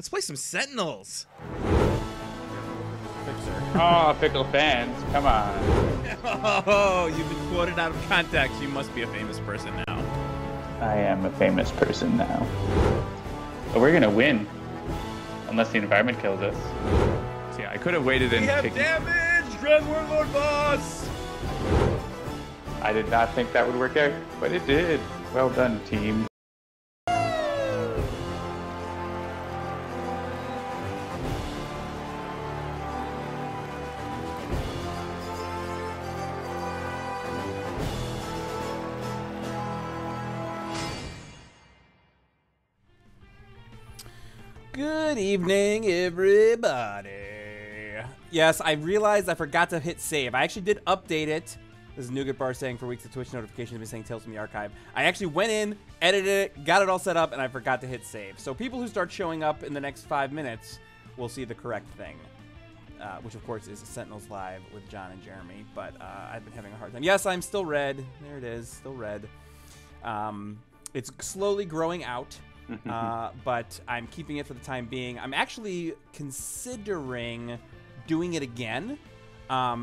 Let's play some Sentinels. Fixer. Oh, Pickle fans, come on. Oh, you've been quoted out of context. You must be a famous person now. I am a famous person now. But we're gonna win. Unless the environment kills us. So yeah, I could have waited and We have taken... damage! Grand Warlord boss! I did not think that would work out, but it did. Well done, team. Good evening, everybody. Yes, I realized I forgot to hit save. I actually did update it. This is Nougat Bar saying for weeks of Twitch notifications have been saying Tales from the Archive. I actually went in, edited it, got it all set up, and I forgot to hit save. So people who start showing up in the next 5 minutes will see the correct thing. Which, of course, is Sentinels Live with John and Jeremy. But I've been having a hard time. Yes, I'm still red. There it is. Still red. It's slowly growing out. But I'm keeping it for the time being. I'm actually considering doing it again. I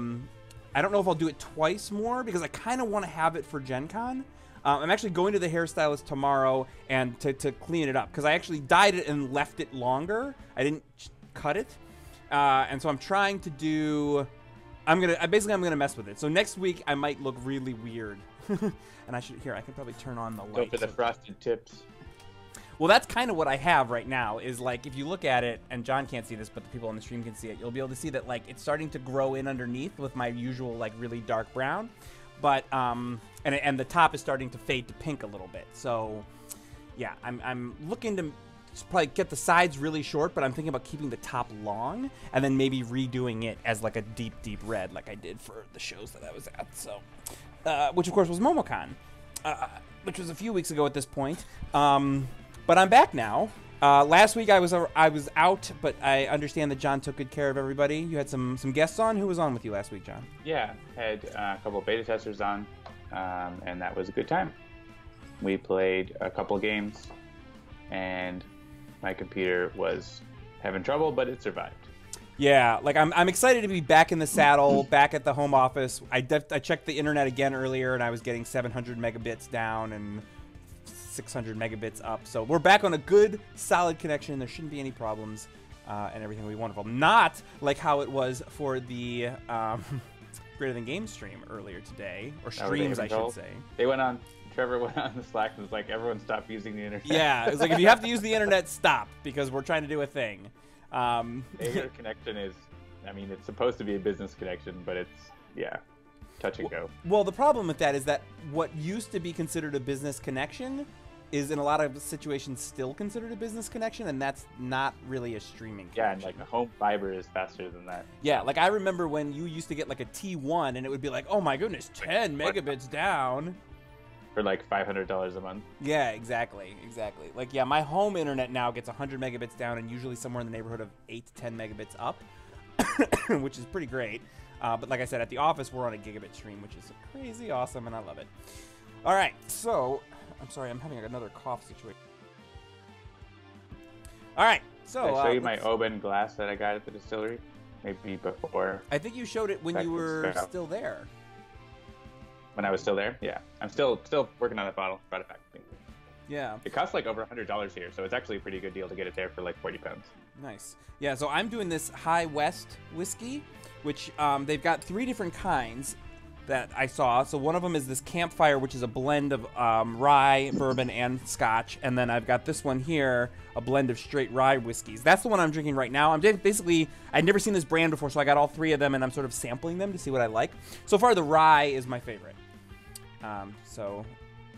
don't know if I'll do it twice more because I kind of want to have it for Gen Con. I'm actually going to the hairstylist tomorrow and to clean it up because I actually dyed it and left it longer. I didn't cut it. And so I'm trying to do... I'm gonna mess with it. So next week I might look really weird. And I can probably turn on the light. Go for the frosted tips. Well, that's kind of what I have right now is like, if you look at it, and John can't see this, but the people on the stream can see it, you'll be able to see that like it's starting to grow in underneath with my usual like really dark brown, but and the top is starting to fade to pink a little bit. So yeah, I'm looking to probably get the sides really short, but I'm thinking about keeping the top long and then maybe redoing it as like a deep red like I did for the shows that I was at. So which of course was MomoCon, which was a few weeks ago at this point. But I'm back now. Last week I was out, but I understand that John took good care of everybody. You had some guests on. Who was on with you last week, John? Yeah, had a couple of beta testers on, and that was a good time. We played a couple games, and my computer was having trouble, but it survived. Yeah, like I'm excited to be back in the saddle, back at the home office. I checked the internet again earlier, and I was getting 700 megabits down and 600 megabits up. So we're back on a good, solid connection. There shouldn't be any problems, and everything will be wonderful. Not like how it was for the Greater Than Game stream earlier today, or streams, I should say. Trevor went on the Slack and was like, everyone stop using the internet. Yeah, it's like, if you have to use the internet, stop, because we're trying to do a thing. Your connection is, I mean, it's supposed to be a business connection, but it's, yeah, touch and go. Well, the problem with that is that what used to be considered a business connection is in a lot of situations still considered a business connection, and that's not really a streaming connection. Yeah, and like the home fiber is faster than that. Yeah, like I remember when you used to get like a T1 and it would be like, oh my goodness, 10 megabits down. For like $500 a month. Yeah, exactly. Like, yeah, my home internet now gets 100 megabits down and usually somewhere in the neighborhood of 8 to 10 megabits up, which is pretty great. But like I said, at the office, we're on a gigabit stream, which is crazy awesome, and I love it. All right, so... I'm sorry, I'm having another cough situation. All right, so... Did I show you my Oban glass that I got at the distillery? Maybe before... I think you showed it when you were still there. When I was still there? Yeah. I'm still working on that bottle. Brought it back to me. Yeah. It costs like over $100 here, so it's actually a pretty good deal to get it there for like 40 pounds. Nice. Yeah, so I'm doing this High West whiskey, which they've got 3 different kinds that I saw. So one of them is this Campfire, which is a blend of rye, bourbon, and scotch. And then I've got this one here, a blend of straight rye whiskeys. That's the one I'm drinking right now. I'm basically, I'd never seen this brand before, so I got all 3 of them, and I'm sort of sampling them to see what I like. So far, the rye is my favorite. So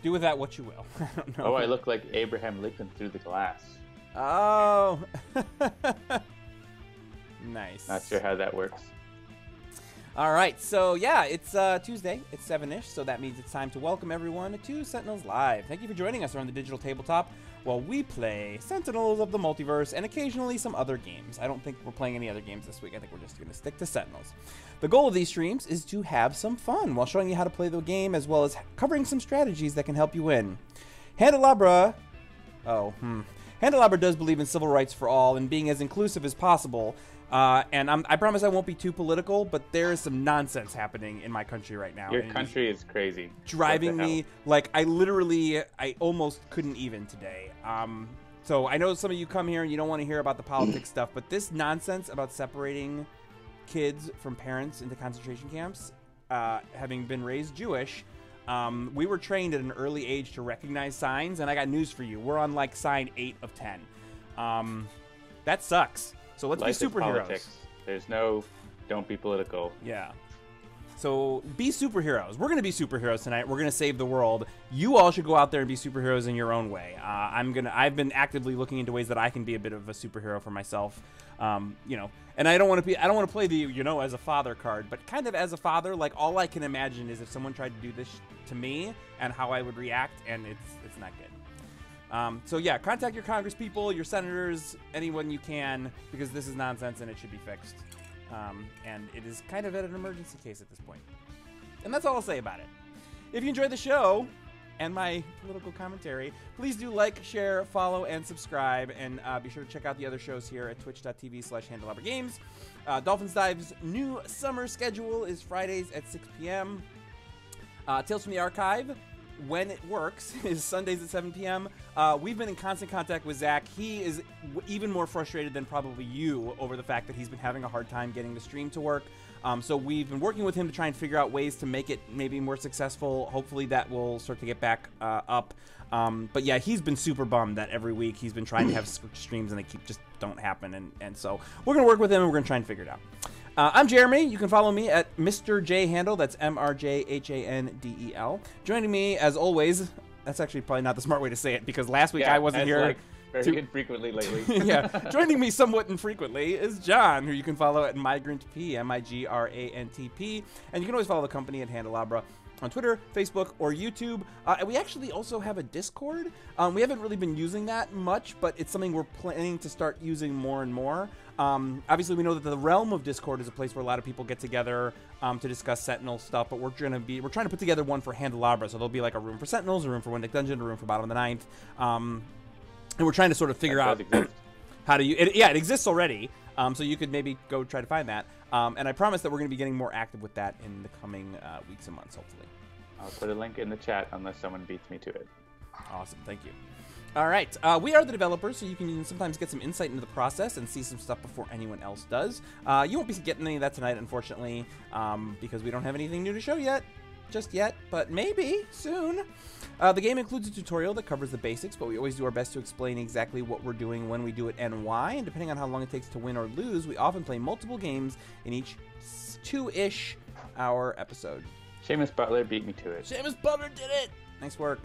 do with that what you will. I don't know. Oh, I look like Abraham Lincoln through the glass. Oh. Nice. Not sure how that works. All right, so yeah, it's Tuesday. It's 7-ish, so that means it's time to welcome everyone to Sentinels Live. Thank you for joining us around the digital tabletop while we play Sentinels of the Multiverse and occasionally some other games. I don't think we're playing any other games this week. I think we're just going to stick to Sentinels. The goal of these streams is to have some fun while showing you how to play the game as well as covering some strategies that can help you win. Handelabra... Handelabra does believe in civil rights for all and being as inclusive as possible. And I promise I won't be too political, but there is some nonsense happening in my country right now. Your country is crazy. Driving me, like, I almost couldn't even today. So I know some of you come here and you don't want to hear about the politics stuff, but this nonsense about separating kids from parents into concentration camps, having been raised Jewish, we were trained at an early age to recognize signs, and I got news for you. We're on, like, sign 8 of 10. That sucks. So let's be superheroes. Politics. There's no don't be political. Yeah. So be superheroes. We're going to be superheroes tonight. We're going to save the world. You all should go out there and be superheroes in your own way. I've been actively looking into ways that I can be a bit of a superhero for myself. You know, and I don't want to play the, you know, as a father card, but kind of as a father, like, all I can imagine is if someone tried to do this to me and how I would react, and it's not good. So yeah, contact your Congress people, your senators, anyone you can, because this is nonsense and it should be fixed. And it is kind of an emergency case at this point. And that's all I'll say about it. If you enjoyed the show and my political commentary, please do like, share, follow, and subscribe. And be sure to check out the other shows here at twitch.tv/Handelabra Dolphins Dive's new summer schedule is Fridays at 6 p.m. Tales from the Archive, when it works, is Sundays at 7 p.m. We've been in constant contact with Zach. He is even more frustrated than probably you over the fact that he's been having a hard time getting the stream to work. So we've been working with him to try and figure out ways to make it maybe more successful. Hopefully that will start to get back up. But yeah, he's been super bummed that every week he's been trying to have streams and they just don't happen. And so we're going to work with him and we're going to try and figure it out. I'm Jeremy. You can follow me at Mr. J Handel. That's MRJHANDEL. Joining me, as always, that's actually probably not the smart way to say it because last week I wasn't here. Like very infrequently lately. Yeah. Joining me somewhat infrequently is John, who you can follow at MigrantP, MIGRANTP. And you can always follow the company at Handelabra on Twitter, Facebook, or YouTube. And we actually also have a Discord. We haven't really been using that much, but it's something we're planning to start using more and more. Obviously, we know that the realm of Discord is a place where a lot of people get together to discuss Sentinel stuff, but we're trying to put together one for Handelabra. So there'll be like a room for Sentinels, a room for One Deck Dungeon, a room for Bottom of the Ninth. And we're trying to sort of figure out how to use it. Yeah, it exists already. So you could maybe go try to find that. And I promise that we're going to be getting more active with that in the coming weeks and months, hopefully. I'll put a link in the chat unless someone beats me to it. Awesome. Thank you. All right. We are the developers, so you can sometimes get some insight into the process and see some stuff before anyone else does. You won't be getting any of that tonight, unfortunately, because we don't have anything new to show just yet, but maybe soon. The game includes a tutorial that covers the basics, but we always do our best to explain exactly what we're doing, when we do it, and why. And depending on how long it takes to win or lose, we often play multiple games in each 2-ish hour episode. Seamus Butler beat me to it. Seamus Butler did it! Nice work.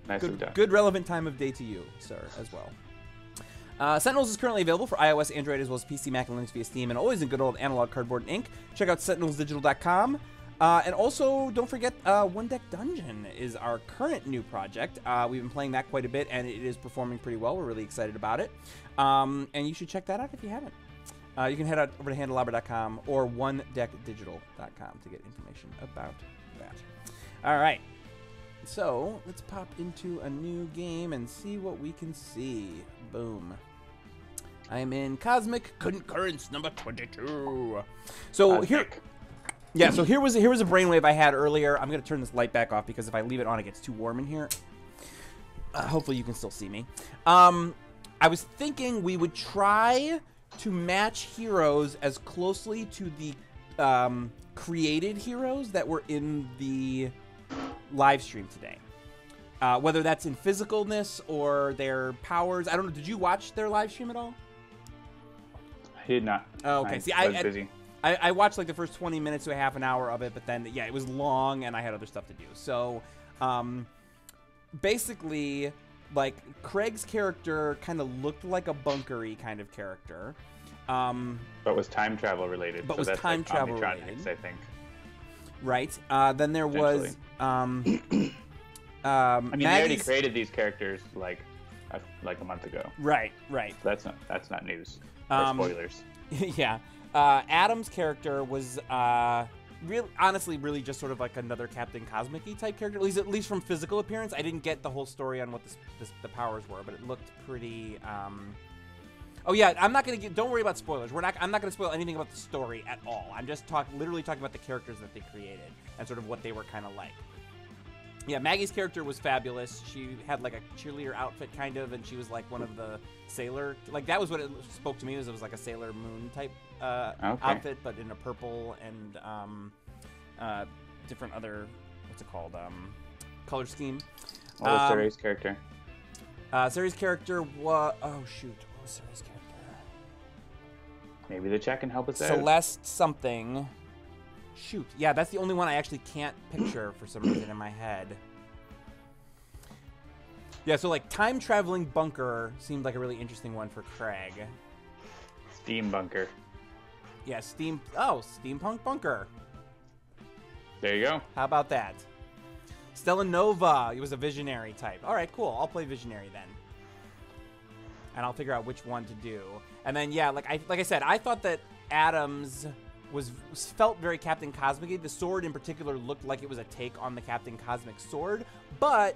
Nicely done. Good relevant time of day to you, sir, as well. Sentinels is currently available for iOS, Android, as well as PC, Mac, and Linux via Steam, and always in good old analog cardboard and ink. Check out sentinelsdigital.com. And also, don't forget, One Deck Dungeon is our current new project. We've been playing that quite a bit, and it is performing pretty well. We're really excited about it. And you should check that out if you haven't. You can head out over to Handelabra.com or OneDeckDigital.com to get information about that. All right. So, let's pop into a new game and see what we can see. Boom. I am in Cosmic Concurrence number 22. So, here was a brainwave I had earlier. I'm going to turn this light back off because if I leave it on, it gets too warm in here. Hopefully you can still see me. I was thinking we would try to match heroes as closely to the created heroes that were in the live stream today. Whether that's in physicalness or their powers. I don't know. Did you watch their live stream at all? I did not. Oh, okay. I was busy. I watched like the first 20 minutes to a half an hour of it, but then, yeah, it was long and I had other stuff to do. So, basically, like, Craig's character kind of looked like a bunkery kind of character. But was time travel related. But was time travel related. I think. Right. Then there was, I mean, they already created these characters like a month ago. Right. So that's not news. Or spoilers. Yeah. Adam's character was Really, honestly, really just sort of like another Captain Cosmic-y type character, at least from physical appearance. I didn't get the whole story on what the powers were, but it looked pretty. Oh yeah, I'm not gonna don't worry about spoilers. I'm not gonna spoil anything about the story at all. I'm just literally talking about the characters that they created and sort of what they were kind of like. Yeah, Maggie's character was fabulous. She had like a cheerleader outfit kind of, and she was like one of the sailor, like that was what it spoke to me, was it was like a Sailor Moon type outfit, but in a purple and different other, what's it called, color scheme. What was Sarah's character? Sarah's character was, oh shoot, what was Sarah's character? Maybe the chat can help us out. Celeste something. Shoot. Yeah, that's the only one I actually can't picture for some reason in my head. Yeah, so like time traveling bunker seemed like a really interesting one for Craig. Steam bunker. Yeah, steampunk bunker. There you go. How about that? Stella Nova. He was a visionary type. All right, cool. I'll play visionary then. And I'll figure out which one to do. And then yeah, like I said, I thought that Adams felt very Captain Cosmic-y. The sword in particular looked like it was a take on the Captain Cosmic sword, but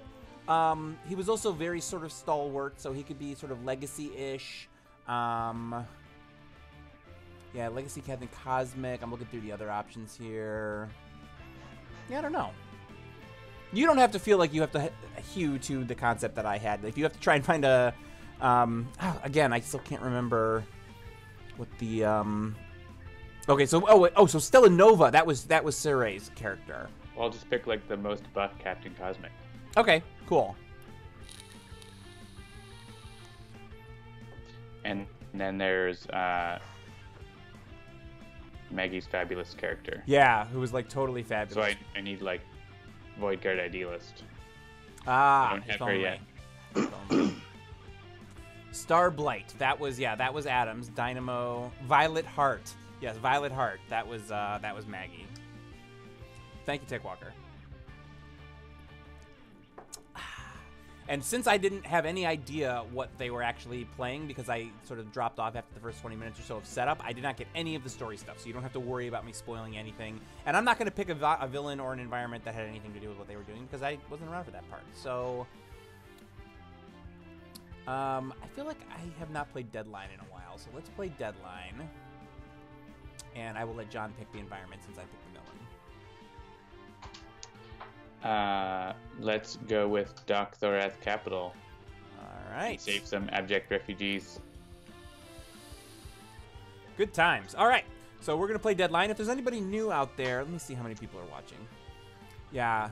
he was also very sort of stalwart, so he could be sort of legacy-ish. Yeah, legacy Captain Cosmic. I'm looking through the other options here. Yeah, I don't know. You don't have to feel like you have to hew to the concept that I had. If you have to try and find a again, I still can't remember what the okay, so so Stella Nova, that was Saray's character. Well, I'll just pick like the most buff Captain Cosmic. Okay, cool. And then there's Maggie's fabulous character. Yeah, who was like totally fabulous. So I need like Void Guard Idealist. Ah, I don't have her yet. Starblight. That was Adams. Dynamo. Violet Heart. Yes, Violet Heart. That was Maggie. Thank you, Tech Walker. And since I didn't have any idea what they were actually playing, because I sort of dropped off after the first 20 minutes or so of setup, I did not get any of the story stuff, so you don't have to worry about me spoiling anything. And I'm not going to pick a villain or an environment that had anything to do with what they were doing, because I wasn't around for that part. So I feel like I have not played Deadline in a while, so let's play Deadline. And I will let John pick the environment since I picked the villain. Let's go with Dok'Thorath Capital. All right. Save some abject refugees. Good times. All right. So we're going to play Deadline. If there's anybody new out there, let me see how many people are watching. Yeah,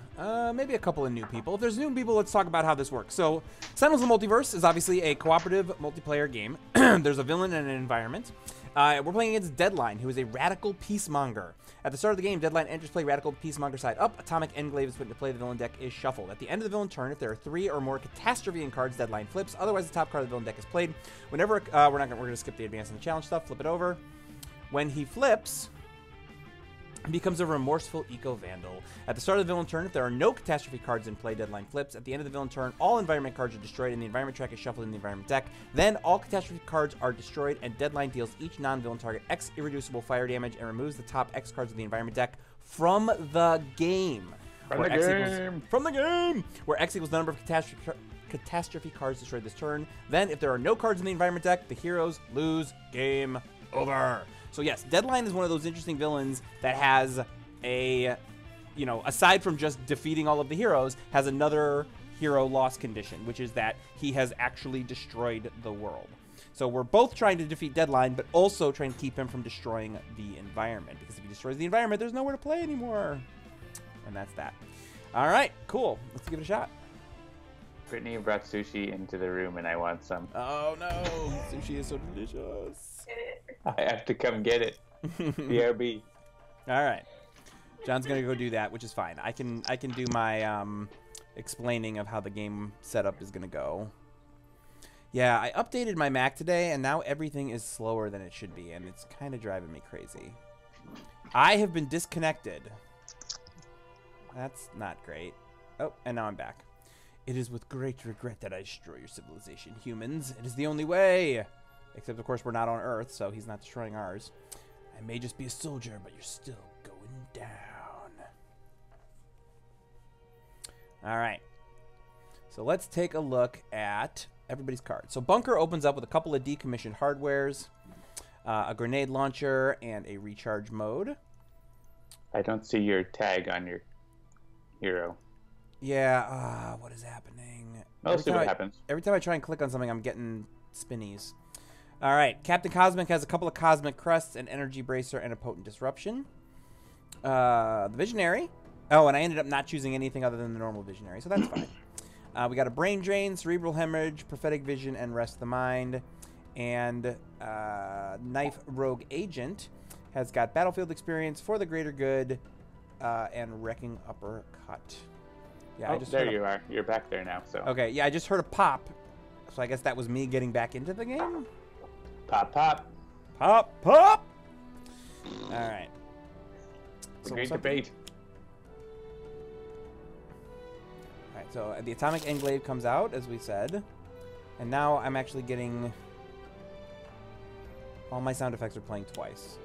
maybe a couple of new people. If there's new people, let's talk about how this works. So Sentinels of the Multiverse is obviously a cooperative multiplayer game. There's a villain and an environment. We're playing against Deadline, who is a radical peacemonger. At the start of the game, Deadline enters play radical peacemonger side up. Atomic Enclave is put into play. The villain deck is shuffled. At the end of the villain turn, if there are 3 or more catastrophe in cards, Deadline flips. Otherwise, the top card of the villain deck is played. Whenever we're going to skip the advance and the challenge stuff. Flip it over. When he flips, he becomes a remorseful eco-vandal. At the start of the villain turn, if there are no catastrophe cards in play, Deadline flips. At the end of the villain turn, all environment cards are destroyed and the environment track is shuffled in the environment deck. Then all catastrophe cards are destroyed and Deadline deals each non-villain target X irreducible fire damage and removes the top X cards of the environment deck from the game. From the game! Where X equals the number of catastrophe cards destroyed this turn. Then, if there are no cards in the environment deck, the heroes lose. Game over. So yes, Deadline is one of those interesting villains that has a, aside from just defeating all of the heroes, has another hero loss condition, which is that he has actually destroyed the world. So we're both trying to defeat Deadline, but also trying to keep him from destroying the environment, because if he destroys the environment, there's nowhere to play anymore. And that's that. All right, cool. Let's give it a shot. Brittany brought sushi into the room and I want some. Oh no, sushi is so delicious. I have to come get it. BRB. All right. John's gonna go do that, which is fine. I can do my explaining of how the game setup is gonna go. Yeah, I updated my Mac today, and now everything is slower than it should be, and it's kind of driving me crazy. I have been disconnected. That's not great. Oh, and now I'm back. It is with great regret that I destroy your civilization, humans. It is the only way. Except, of course, we're not on Earth, so he's not destroying ours. I may just be a soldier, but you're still going and down. All right. So let's take a look at everybody's cards. So Bunker opens up with a couple of decommissioned hardwares, a grenade launcher, and a recharge mode. I don't see your tag on your hero. Yeah, what is happening? I'll see what happens. Every time I try and click on something, I'm getting spinnies. All right, Captain Cosmic has a couple of Cosmic Crests, an Energy Bracer, and a Potent Disruption. The Visionary. Oh, and I ended up not choosing anything other than the normal Visionary, so that's fine. We got a Brain Drain, Cerebral Hemorrhage, Prophetic Vision, and Rest the Mind. And Knife Rogue Agent has got Battlefield Experience, For the Greater Good, and Wrecking Uppercut. Yeah, there you are. You're back there now. So okay, yeah, I just heard a pop, so I guess that was me getting back into the game. Pop, pop, pop, pop. All right. It's a great debate. All right, so the Atomic Englave comes out, as we said, and now I'm actually getting all my sound effects are playing twice.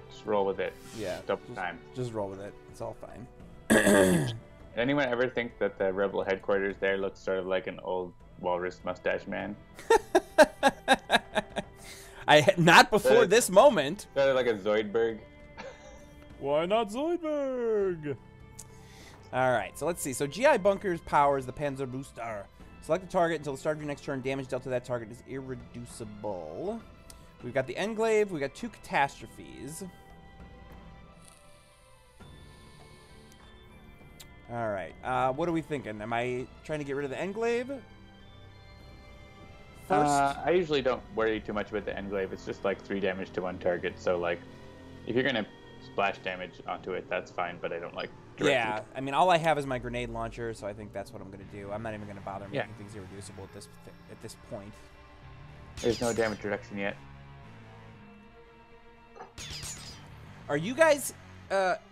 Just roll with it. Yeah, double time. Just roll with it. It's all fine. Did anyone ever think that the Rebel headquarters there looks sort of like an old walrus mustache man? Not before this moment. Sort of like a Zoidberg. Why not Zoidberg? All right, so let's see. So GI Bunker's power is the Panzer Booster. Select a target until the start of your next turn. Damage dealt to that target is irreducible. We've got the Englave. We've got 2 Catastrophes. All right. What are we thinking? Am I trying to get rid of the Englave first? I usually don't worry too much about the Englave. It's just like 3 damage to 1 target. So, like, if you're going to splash damage onto it, that's fine, but I don't like directly. Yeah, I mean, all I have is my grenade launcher, so I think that's what I'm going to do. I'm not even going to bother making things irreducible at this point. There's no damage reduction yet. Are you guys,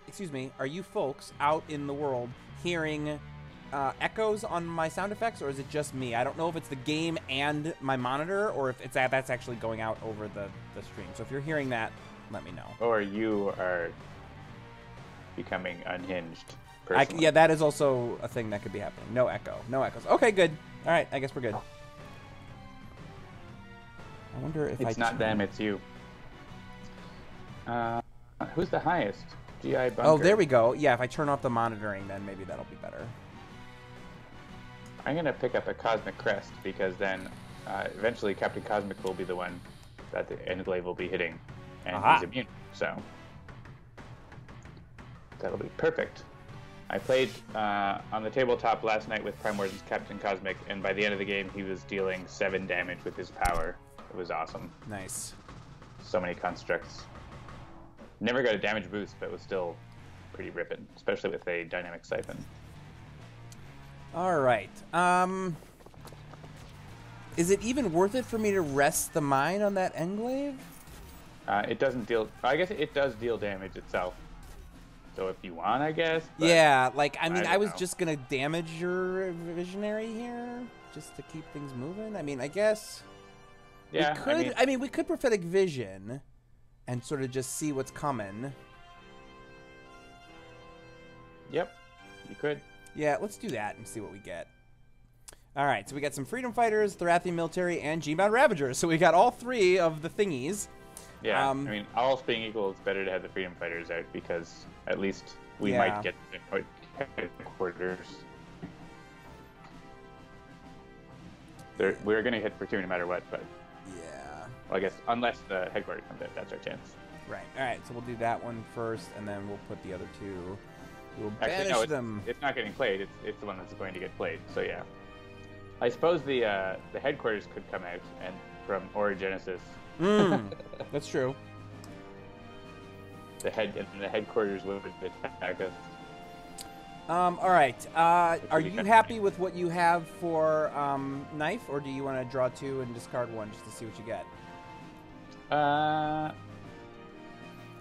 excuse me, are you folks out in the world hearing echoes on my sound effects, or is it just me? I don't know if it's the game and my monitor, or if it's that's actually going out over the stream. So if you're hearing that, let me know. Or you are becoming unhinged personally. Yeah, that is also a thing that could be happening. No echo. No echoes. Okay, good. All right, I guess we're good. I wonder if it's not them, it's you. Who's the highest? GI Bunker. Oh, there we go. Yeah, if I turn off the monitoring, then maybe that'll be better. I'm going to pick up a Cosmic Crest, because then eventually Captain Cosmic will be the one that the Englave will be hitting, and he's immune, so that'll be perfect. I played on the tabletop last night with Primordial's Captain Cosmic, and by the end of the game, he was dealing 7 damage with his power. It was awesome. Nice. So many constructs. Never got a damage boost, but was still pretty ripping, especially with a dynamic siphon. All right. Is it even worth it for me to rest the mine on that Englave? It doesn't deal... I guess it does deal damage itself. So if you want, I guess. Yeah, like, I mean, I was just going to damage your Visionary here just to keep things moving. I mean, I guess... Yeah, we could, we could Prophetic Vision and sort of just see what's coming. Yep, you could. Yeah, let's do that and see what we get. All right, so we got some Freedom Fighters, Thorathian Military, and G-Bound Ravagers. So we got all 3 of the thingies. Yeah, I mean, all else being equal, it's better to have the Freedom Fighters out, because at least we might get the headquarters. We're going to hit for 2 no matter what, but... Yeah. Well, I guess, unless the headquarters comes out, that's our chance. Right. All right, so we'll do that one first, and then we'll put the other 2... We'll Actually, banish them. It's not getting played. It's the one that's going to get played. So yeah, I suppose the headquarters could come out and from Origenesis. That's true. The headquarters would attack us. All right. Are you happy with what you have for knife, or do you want to draw 2 and discard 1 just to see what you get?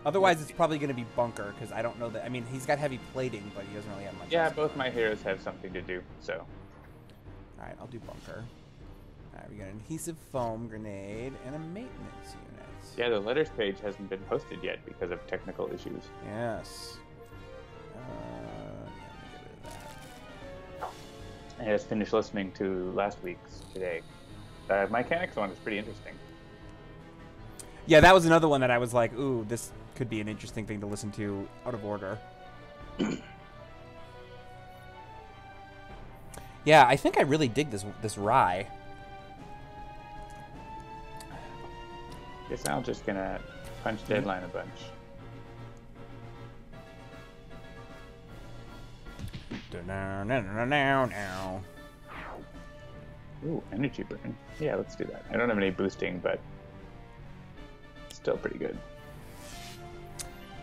Otherwise, it's probably going to be Bunker, because I don't know that... I mean, he's got heavy plating, but he doesn't really have much. Yeah, both my heroes have something to do, so... Alright, I'll do Bunker. Alright, we got an Adhesive Foam Grenade and a Maintenance Unit. Yeah, the letters page hasn't been posted yet because of technical issues. Yes. I just finished listening to last week's today. The mechanics one is pretty interesting. Yeah, that was another one that I was like, ooh, this could be an interesting thing to listen to out of order. Yeah, I think I really dig this rye. Guess I'm just gonna punch Deadline a bunch. Ooh, energy burn. Yeah, let's do that. I don't have any boosting, but still pretty good.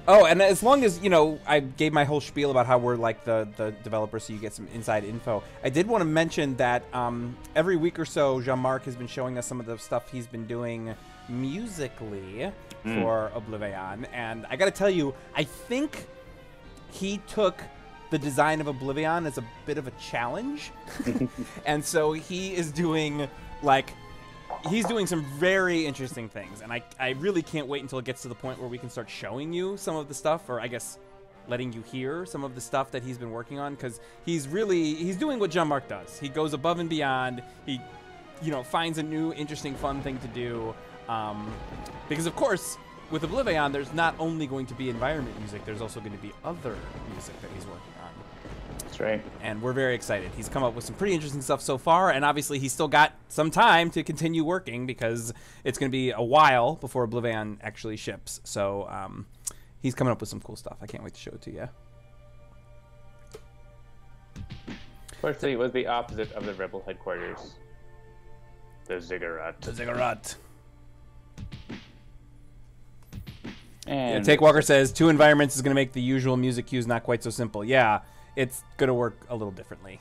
Oh, and as long as, you know, I gave my whole spiel about how we're like the developer, so you get some inside info. I did want to mention that every week or so, Jean-Marc has been showing us some of the stuff he's been doing musically for Oblivion. And I got to tell you, I think he took the design of Oblivion as a bit of a challenge. And so he is doing, like... He's doing some very interesting things, and I really can't wait until it gets to the point where we can start showing you some of the stuff, or I guess letting you hear some of the stuff that he's been working on, because he's doing what Jean-Marc does. He goes above and beyond. He, you know, finds a new, interesting, fun thing to do, because of course, with Oblivion, there's not only going to be environment music, there's also going to be other music that he's working on. That's right. And we're very excited. He's come up with some pretty interesting stuff so far, and obviously he's still got some time to continue working because it's going to be a while before Oblivion actually ships. So he's coming up with some cool stuff. I can't wait to show it to you. Fortunately, it was the opposite of the Rebel headquarters. The Ziggurat. The Ziggurat. And Take Walker says, 2 environments is going to make the usual music cues not quite so simple. Yeah. It's going to work a little differently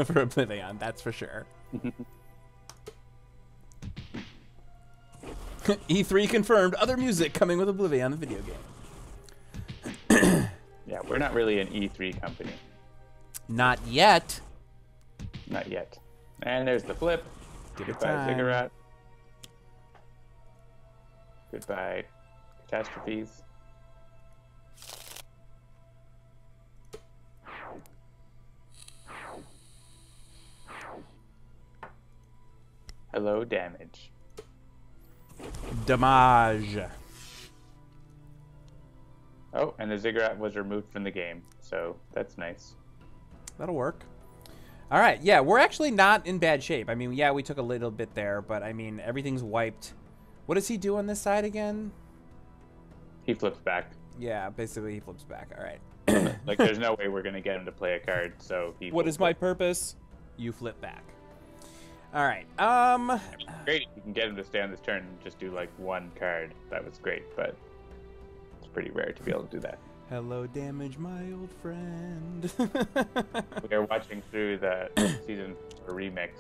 for Oblivion, that's for sure. E3 confirmed other music coming with Oblivion, the video game. Yeah, we're not really an E3 company. Not yet. Not yet. And there's the flip. Give it Goodbye, time. Ziggurat. Goodbye, catastrophes. Hello, damage. Damage. Oh, and the Ziggurat was removed from the game, so that's nice. That'll work. All right, yeah, we're actually not in bad shape. I mean, yeah, we took a little bit there, but I mean, everything's wiped. What does he do on this side again? He flips back. Yeah, basically he flips back. All right. Like, there's no way we're going to get him to play a card, so he... What is my purpose? You flip back. All right. Great if you can get him to stay on this turn and just do, like, one card. That was great, but it's pretty rare to be able to do that. Hello, damage, my old friend. We are watching through the season 4 remix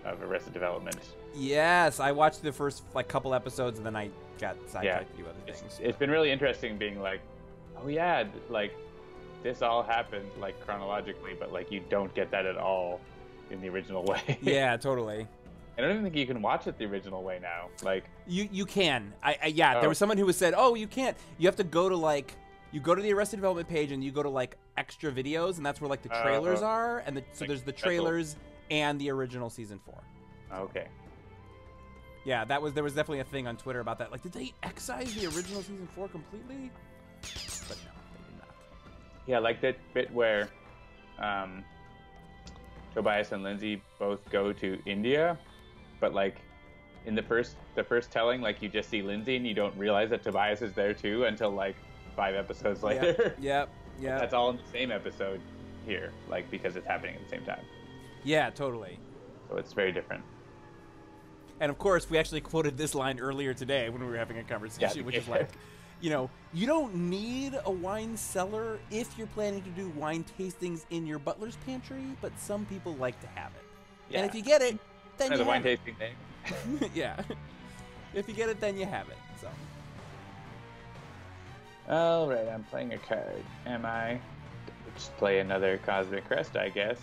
of Arrested Development. Yes, I watched the first, like, couple episodes, and then I got sidetracked Yeah, to do other things. it's been really interesting being like, oh yeah, like, this all happened, like, chronologically, but, like, you don't get that at all in the original way. Yeah, totally. I don't even think you can watch it the original way now. Like, You can. There was someone who said, oh, you can't. You have to go to, like, you go to the Arrested Development page and you go to, like, extra videos, and that's where, like, the trailers are. And so like there's the special. trailers and the original season 4. okay. Yeah, there was definitely a thing on Twitter about that. Like, did they excise the original season 4 completely? But no, they did not. Yeah, like that bit where Tobias and Lindsay both go to India, but, like, in the first telling, like, you just see Lindsay and you don't realize that Tobias is there too until, like, 5 episodes later. Yep. That's all in the same episode here, like, because it's happening at the same time. Yeah, totally. So it's very different. And of course, we actually quoted this line earlier today when we were having a conversation, which is like, you know, you don't need a wine cellar if you're planning to do wine tastings in your butler's pantry, but some people like to have it. Yeah. And if you get it, then you the have wine it. tasting thing. Yeah. If you get it, then you have it. So. All right, I'm playing a card. Am I? Just play another Cosmic Crest, I guess.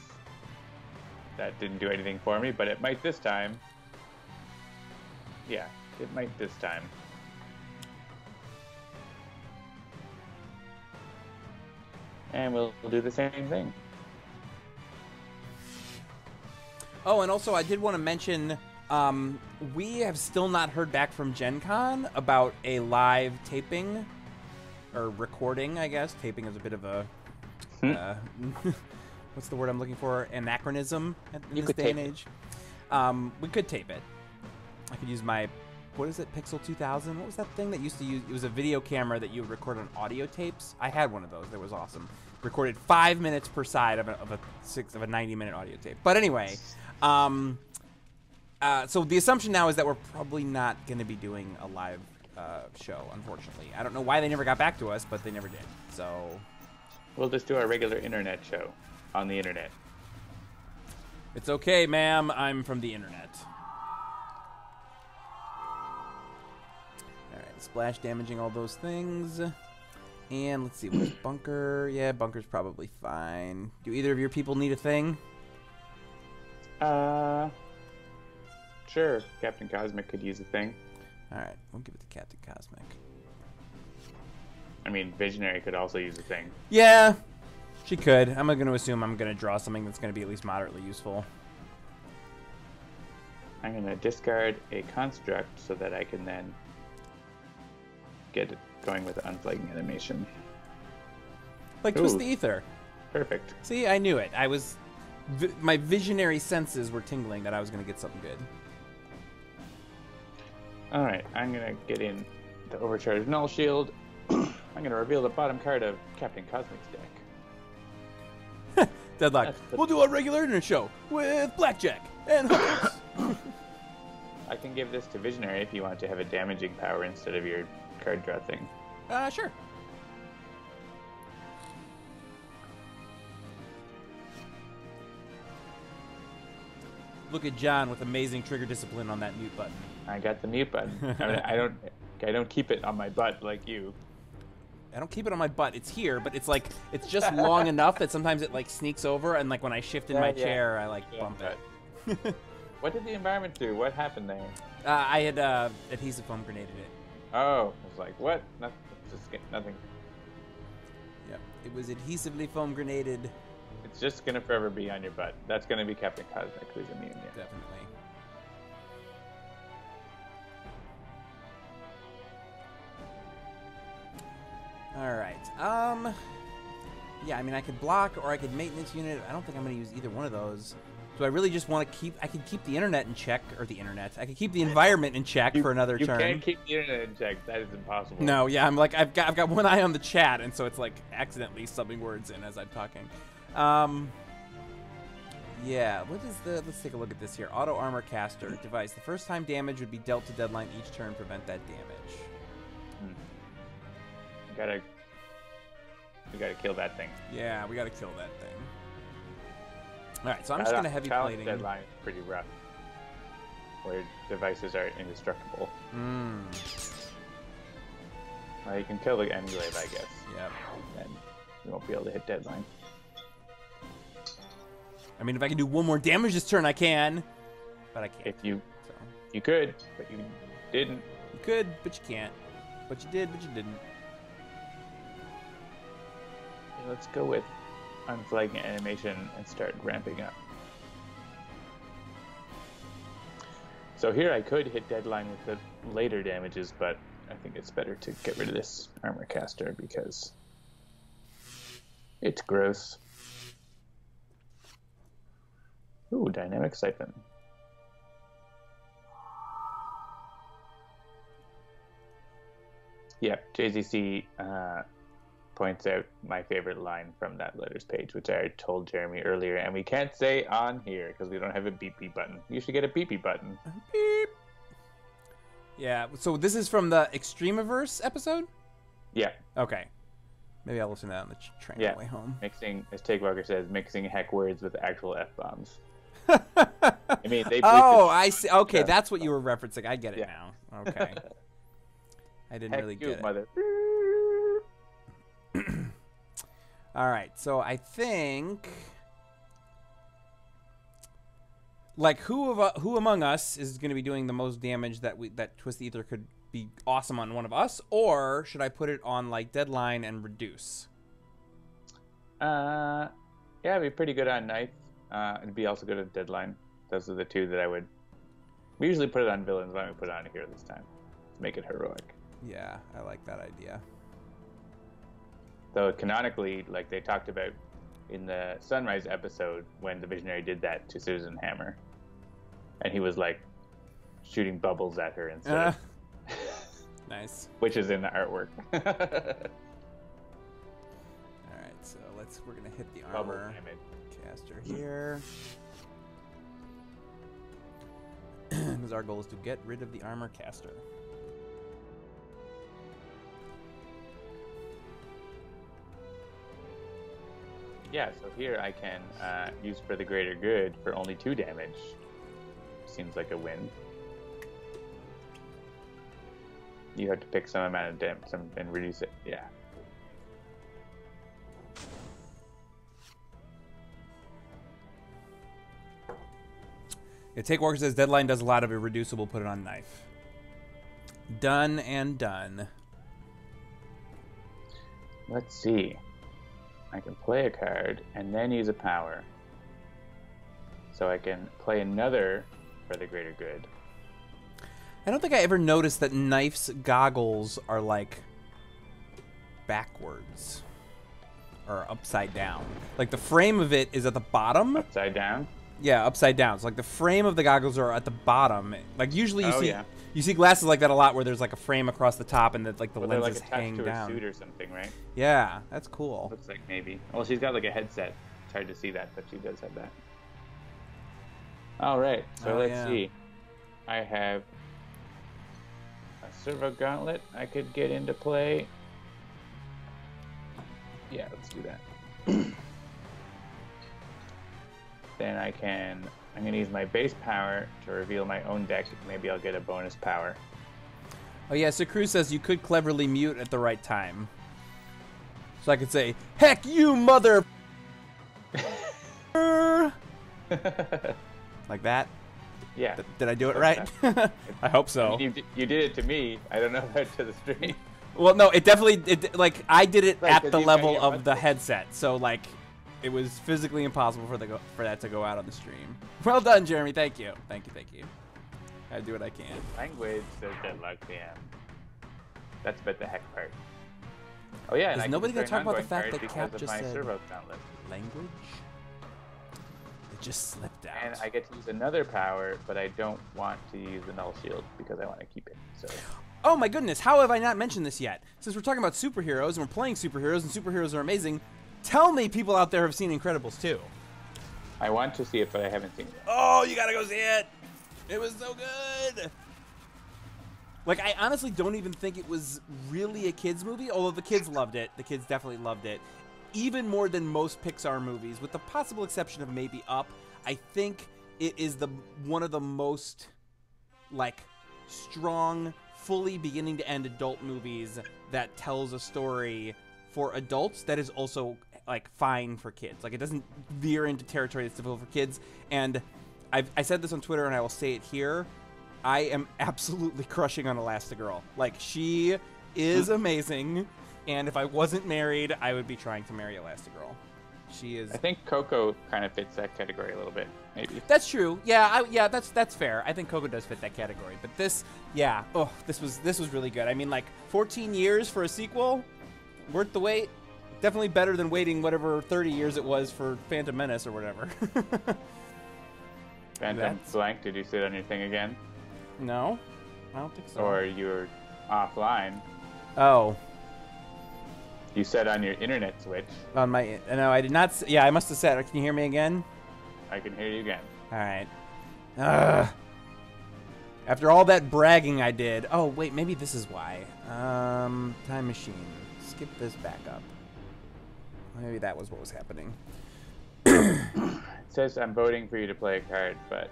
That didn't do anything for me, but it might this time. Yeah, it might this time. and we'll do the same thing. Oh, and also I did want to mention, we have still not heard back from Gen Con about a live taping, or recording, I guess. Taping is a bit of a, what's the word I'm looking for? Anachronism in this day and age. We could tape it. I could use my, what is it, Pixel 2000? What was that thing that used to use? It was a video camera that you would record on audio tapes. I had one of those. That was awesome. Recorded 5 minutes per side of a 90-minute audio tape. But anyway, so the assumption now is that we're probably not going to be doing a live show, unfortunately. I don't know why they never got back to us, but they never did. So we'll just do our regular internet show on the internet. It's okay, ma'am. I'm from the internet. All right, splash damaging all those things. And let's see, what's bunker? Yeah, bunker's probably fine. Do either of your people need a thing? Sure. Captain Cosmic could use a thing. All right, we'll give it to Captain Cosmic. I mean, Visionary could also use a thing. Yeah, she could. I'm going to assume I'm going to draw something that's going to be at least moderately useful. I'm going to discard a construct so that I can then get it going with the unflagging animation. Like Twist the Ether. Perfect. See, I knew it. My visionary senses were tingling that I was going to get something good. Alright, I'm going to get in the Overcharged Null Shield. I'm going to reveal the bottom card of Captain Cosmic's deck. Deadlock. We'll do a regular internet show with blackjack and hookers. I can give this to Visionary if you want to have a damaging power instead of your card draw thing. Sure. Look at John with amazing trigger discipline on that mute button. I got the mute button. I don't keep it on my butt like you. I don't keep it on my butt. It's here, but it's like it's just long enough that sometimes it like sneaks over, and like when I shift in my chair, I like bump it. What did the environment do? What happened there? I had adhesive foam grenaded it. Oh, I was like, what? Nothing. Yep, it was adhesively foam grenaded. It's just gonna forever be on your butt. That's gonna be Captain Cosmic, who's immune. Yeah. Definitely. All right. Yeah, I mean, I could block or I could maintenance unit. I don't think I'm going to use either one of those. Do I really just want to keep... I can keep the internet in check, or the internet. I can keep the environment in check for another turn. You can't keep the internet in check. That is impossible. No, yeah, I'm like, I've got one eye on the chat, and so it's like accidentally subbing words in as I'm talking. Yeah, what is the... Let's take a look at this here. Auto Armor Caster device. The first time damage would be dealt to deadline each turn. Prevent that damage. We gotta kill that thing. Yeah, we gotta kill that thing. Alright, so I'm just gonna heavy plating. Deadline is pretty rough. Where devices are indestructible. Well, you can kill the Ennead, I guess. Yep. Then you won't be able to hit deadline. I mean, if I can do one more damage this turn, I can. But I can't. If you... So. You could, but you didn't. You could, but you can't. But you did, but you didn't. Let's go with unflagging animation and start ramping up. So here I could hit deadline with the later damages, but I think it's better to get rid of this armor caster because it's gross. Ooh, dynamic siphon. Yep, JZC points out my favorite line from that letters page, which I told Jeremy earlier, and we can't say on here because we don't have a beep beep button. You should get a beep beep button. Beep. Yeah, so this is from the Extremiverse episode? Yeah. Okay. Maybe I'll listen to that on the train on the way home. Mixing, as Take Walker says, mixing heck words with actual F-bombs. I mean, they I see. Okay, that's what you were referencing. I get it now. Okay. I didn't really get it. Mother. All right, so I think, like, who among us is going to be doing the most damage that Twist the Ether could be awesome on one of us, or should I put it on like deadline and reduce? Yeah, it'd be pretty good on Knife. It'd be also good on Deadline. Those are the two that I would. We usually put it on villains. Why don't we put it on a hero this time? To make it heroic. Yeah, I like that idea. Though canonically, like they talked about in the Sunrise episode when the Visionary did that to Susan Hammer, and he was like shooting bubbles at her instead. Nice. Which is in the artwork. All right, so we're gonna hit the armor caster here. Because our goal is to get rid of the armor caster. Yeah, so here I can use for the greater good for only 2 damage. Seems like a win. You have to pick some amount of damage and reduce it. Yeah. Yeah, Take Walker says Deadline does a lot of irreducible, put it on Knife. Done and done. Let's see. I can play a card and then use a power. So I can play another for the greater good. I don't think I ever noticed that Knife's goggles are like backwards or upside down. Like the frame of it is at the bottom. Upside down? Yeah, upside down. So like the frame of the goggles are at the bottom. Like usually you see glasses like that a lot where there's like a frame across the top and that like the lenses like hang to down. A suit or something, right? Yeah, that's cool. Looks like maybe. Well, she's got like a headset. It's hard to see that, but she does have that. All right, so let's see. I have a Servo Gauntlet I could get into play. Yeah, let's do that. Then I'm going to use my base power to reveal my own deck. Maybe I'll get a bonus power. Oh yeah, so Cruz says you could cleverly mute at the right time. So I could say, heck you mother... Like that? Yeah. Did I do it right? I hope so. I mean, you did it to me. I don't know about to the stream. Well, no, it definitely... like, I did it Right, at the level of the headset. So, like... It was physically impossible for that to go out on the stream. Well done, Jeremy. Thank you. Thank you. I do what I can. Language says Deadlock PM. That's about the heck part. Oh yeah, and Is nobody gonna talk about the fact that Cap just said Servo Gauntlet. Language? It just slipped out. And I get to use another power, but I don't want to use the Null Shield because I want to keep it. So. Oh my goodness! How have I not mentioned this yet? Since we're talking about superheroes and we're playing superheroes and superheroes are amazing. Tell me people out there have seen Incredibles 2. I want to see it, but I haven't seen it. Oh, you gotta go see it! It was so good! Like, I honestly don't even think it was really a kid's movie, although the kids loved it. The kids definitely loved it. Even more than most Pixar movies, with the possible exception of maybe Up. I think it is one of the most, like, strong, fully beginning to end adult movies that tells a story for adults that is also like fine for kids. Like it doesn't veer into territory that's difficult for kids. And I said this on Twitter and I will say it here. I am absolutely crushing on Elastigirl. Like she is amazing. And if I wasn't married, I would be trying to marry Elastigirl. She is. I think Coco kind of fits that category a little bit, maybe. That's true. Yeah, that's fair. I think Coco does fit that category. But this, yeah, this was really good. I mean, like 14 years for a sequel, worth the wait. Definitely better than waiting whatever 30 years it was for Phantom Menace or whatever. Phantom Blank, did you sit on your thing again? No, I don't think so. Or you're offline. Oh. You said on your internet switch. On my, no, I did not. Yeah, I must have said. Can you hear me again? I can hear you again. All right. After all that bragging I did. Oh wait, maybe this is why. Time machine. Skip this back up. Maybe that was what was happening. It says I'm voting for you to play a card, but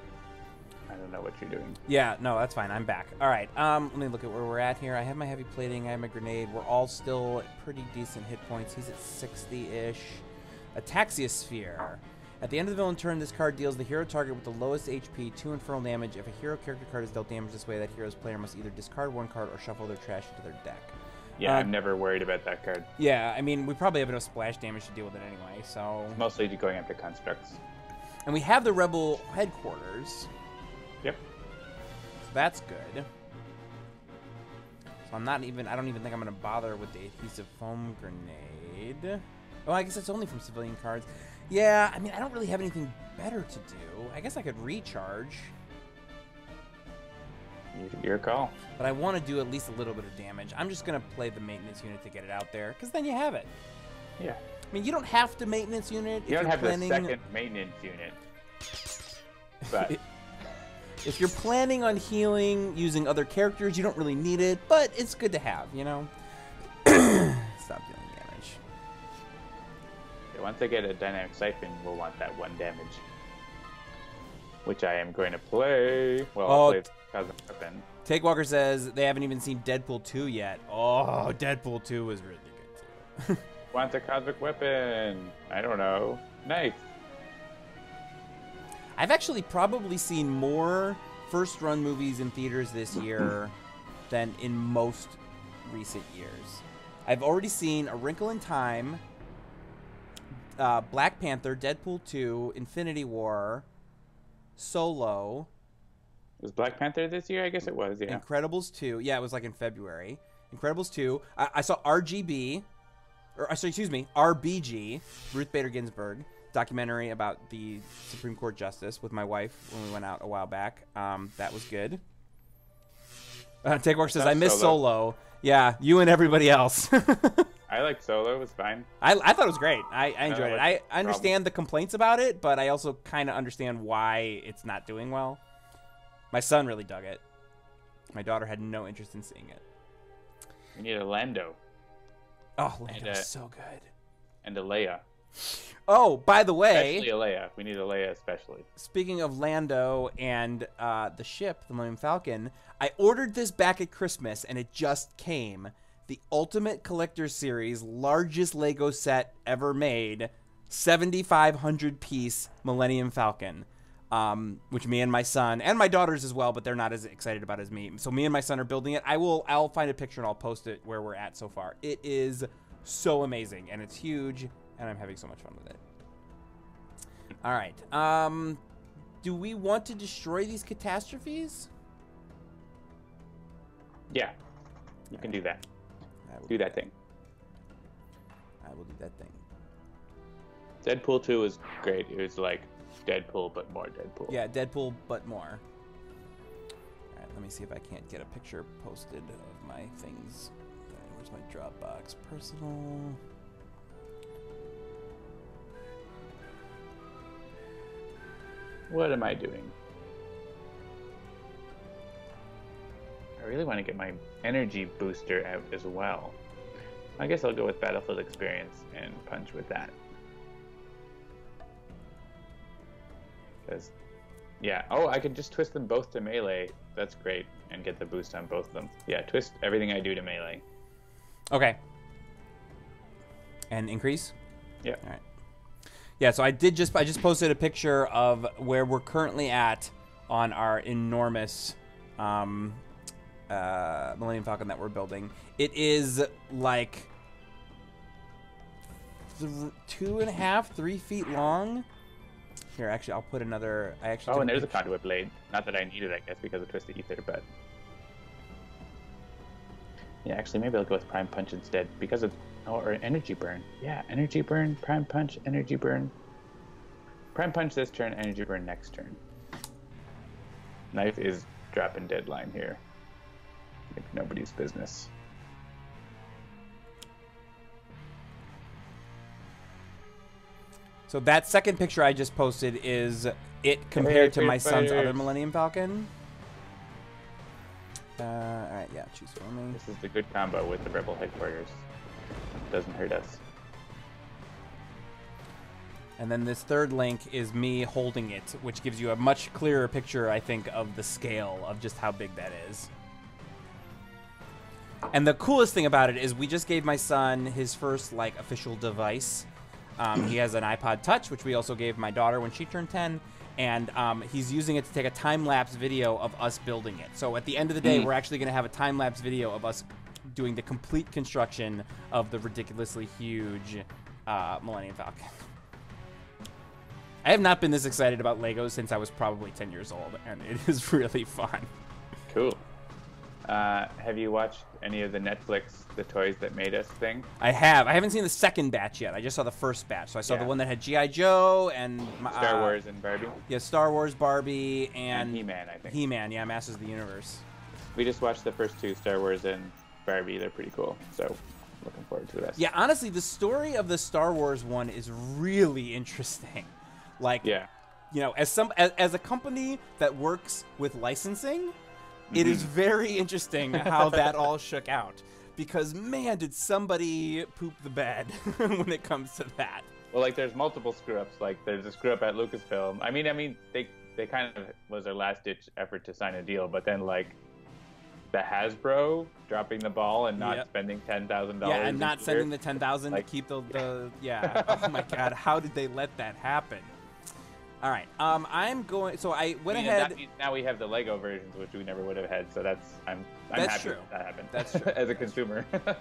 I don't know what you're doing. Yeah, no, that's fine. I'm back. All right. Let me look at where we're at here. I have my heavy plating. I have my grenade. We're all still at pretty decent hit points. He's at 60-ish. Ataxiosphere. At the end of the villain turn, this card deals the hero target with the lowest HP 2 infernal damage. If a hero character card is dealt damage this way, that hero's player must either discard one card or shuffle their trash into their deck. Yeah, I'm never worried about that card. Yeah, I mean, we probably have enough splash damage to deal with it anyway, so... Mostly going after constructs. And we have the Rebel headquarters. Yep. So that's good. So I don't even think I'm going to bother with the adhesive foam grenade. Oh, I guess it's only from civilian cards. Yeah, I mean, I don't really have anything better to do. I guess I could recharge. Your call. But I want to do at least a little bit of damage. I'm just going to play the maintenance unit to get it out there, because then you have it. Yeah. I mean, you don't have to maintenance unit if You don't you're have planning... the second maintenance unit. But if you're planning on healing using other characters, you don't really need it, but it's good to have, you know? Stop dealing damage. yeah, once I get a dynamic siphon, we'll want that 1 damage. Which I am going to play. Well, I'll play Cosmic Weapon. Takewalker says they haven't even seen Deadpool 2 yet. Oh, Deadpool 2 was really good, too. Want a Cosmic Weapon? I don't know. Knife. I've actually probably seen more first-run movies in theaters this year than in most recent years. I've already seen A Wrinkle in Time, Black Panther, Deadpool 2, Infinity War, Solo. Was Black Panther this year? I guess it was, yeah. Incredibles 2. Yeah, it was like in February. Incredibles 2. I saw RGB, or sorry, excuse me, RBG, Ruth Bader Ginsburg, documentary about the Supreme Court justice with my wife when we went out a while back. That was good. Takewalker says, I miss Solo. Yeah, you and everybody else. I liked Solo. It was fine. I thought it was great. I enjoyed it. I understand the complaints about it, but I also kind of understand why it's not doing well. My son really dug it. My daughter had no interest in seeing it. We need a Lando. Oh, Lando is so good. And a Leia. Oh, by the way... Especially a Leia. We need a Leia especially. Speaking of Lando and the ship, the Millennium Falcon, I ordered this back at Christmas, and it just came. The Ultimate Collector Series, largest Lego set ever made, 7,500-piece Millennium Falcon, which me and my son, and my daughters as well, but they're not as excited about as me. So me and my son are building it. I'll find a picture and I'll post it where we're at so far. It is so amazing, and it's huge, and I'm having so much fun with it. All right. Do we want to destroy these catastrophes? Yeah. You can do that. Do that thing. I will do that thing. Deadpool 2 was great. It was like Deadpool, but more Deadpool. Yeah, Deadpool, but more. All right, let me see if I can't get a picture posted of my things. Where's my Dropbox? Personal. What am I doing? I really want to get my energy booster out as well. I guess I'll go with Battlefield Experience and punch with that. Because, yeah. Oh, I could just twist them both to melee. That's great. And get the boost on both of them. Yeah, twist everything I do to melee. Okay. And increase? Yeah. All right. Yeah, so I just posted a picture of where we're currently at on our enormous Millennium Falcon that we're building. It is like 2.5, 3 feet long. Here, actually, I'll put another. Oh, and there's a conduit blade. Not that I need it, I guess, because of Twisted Ether, but yeah, actually, maybe I'll go with Prime Punch instead because of or Energy Burn. Yeah, Energy Burn, Prime Punch, Energy Burn. Prime Punch this turn, Energy Burn next turn. Knife is dropping deadline here. Like nobody's business. So that second picture I just posted is it compared to my son's other Millennium Falcon. All right, yeah, choose for me. This is the good combo with the Rebel headquarters. Doesn't hurt us. And then this third link is me holding it, which gives you a much clearer picture, I think, of the scale of just how big that is. And the coolest thing about it is we just gave my son his first, like, official device. He has an iPod Touch, which we also gave my daughter when she turned 10. And he's using it to take a time-lapse video of us building it. So at the end of the day, we're actually going to have a time-lapse video of us doing the complete construction of the ridiculously huge Millennium Falcon. I have not been this excited about Legos since I was probably 10 years old, and it is really fun. Cool. Have you watched any of the Netflix The Toys That Made Us thing? I have. I haven't seen the second batch yet. I just saw the first batch. So I saw the one that had G.I. Joe and... Star Wars and Barbie? Yeah, Star Wars, Barbie, and He-Man, I think. He-Man, yeah, Masters of the Universe. We just watched the first two, Star Wars and Barbie. They're pretty cool. So looking forward to the rest. Yeah, honestly, the story of the Star Wars one is really interesting. Like, yeah. You know, as a company that works with licensing, it is very interesting how that all shook out. Because, man, did somebody poop the bed when it comes to that. Well, like, there's multiple screw-ups. Like, there's a screw-up at Lucasfilm. I mean, they kind of was their last-ditch effort to sign a deal. But then, like, the Hasbro dropping the ball and not spending $10,000. Yeah, and not sending the $10,000 to keep the yeah. Oh, my God. How did they let that happen? All right, I'm going. So I went ahead. That means now we have the Lego versions, which we never would have had. So I'm that's happy true. That happened. That's true. As a consumer. All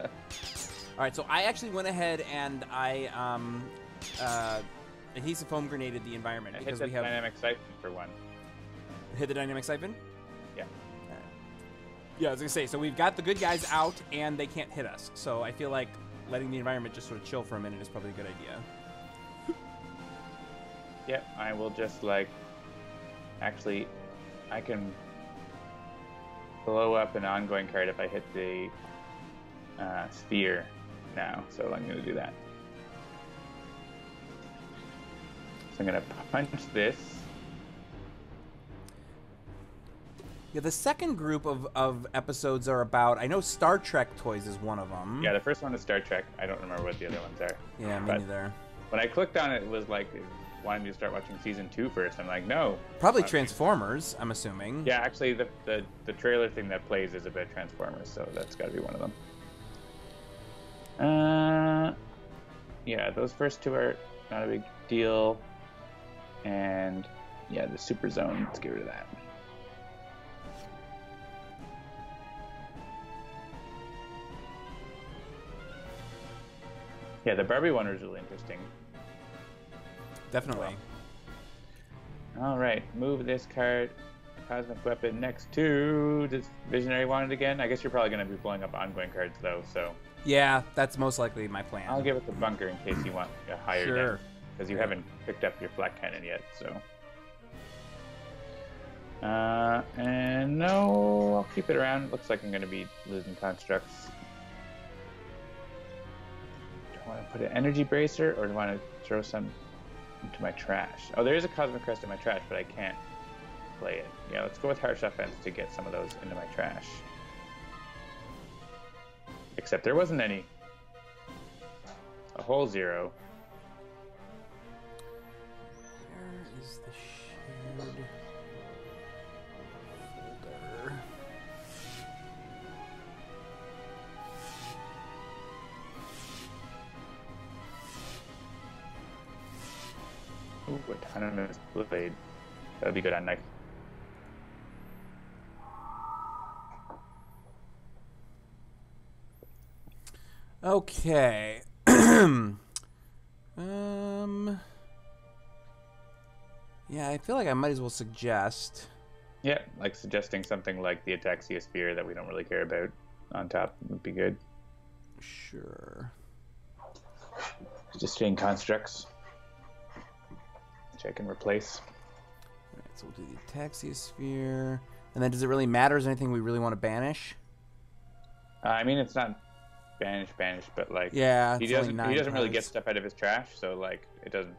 right, so I actually went ahead and I adhesive foam grenaded the environment because we have dynamic siphon for one. Hit the dynamic siphon. Yeah. All right. Yeah, I was gonna say. So we've got the good guys out and they can't hit us. So I feel like letting the environment just sort of chill for a minute is probably a good idea. Yep, I will just like, actually, I can blow up an ongoing card if I hit the sphere now, so I'm going to do that. So I'm going to punch this. Yeah, the second group of episodes are about, I know Star Trek toys is one of them. Yeah, the first one is Star Trek. I don't remember what the other ones are. Yeah, me neither. When I clicked on it, it was like, wanted me to start watching season 2 first. I'm like, no. Probably Transformers, I'm assuming. Yeah, actually, the trailer thing that plays is about Transformers, so that's got to be one of them. Yeah, those first two are not a big deal. And yeah, the Super Zone, let's get rid of that. Yeah, the Barbie one was really interesting. Definitely. All right, move this card, cosmic weapon, next to this visionary wanted again. I guess you're probably going to be blowing up ongoing cards though, so. Yeah, that's most likely my plan. I'll give it the bunker in case you want a higher damage, because you haven't picked up your flat cannon yet, so. And no, I'll keep it around. It looks like I'm going to be losing constructs. Do I want to put an energy bracer, or do I want to throw some into my trash? Oh, there is a Cosmic Crest in my trash, but I can't play it. Yeah, let's go with Harsh Offense to get some of those into my trash. Except there wasn't any. A whole 0. Where is the shared folder? Ooh, Autonomous Blade. That would be good on knife. Okay. Yeah, I feel like I might as well suggest. Yeah, like suggesting something like the Ataxia Sphere that we don't really care about on top would be good. Sure. Just chain constructs. Check and replace. All right, so we'll do the Ataxia Sphere. And then does it really matter? Is there anything we really want to banish? I mean, it's not banish, but like, yeah, he doesn't really get stuff out of his trash, so like it doesn't.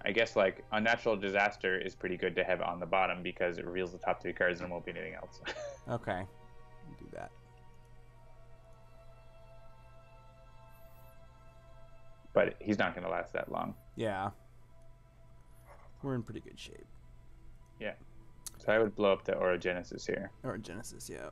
I guess like Unnatural Disaster is pretty good to have on the bottom because it reveals the top 3 cards and there won't be anything else. Okay, we'll do that. But he's not going to last that long. Yeah, we're in pretty good shape. Yeah, so I would blow up the Orogenesis here. Orogenesis, yeah.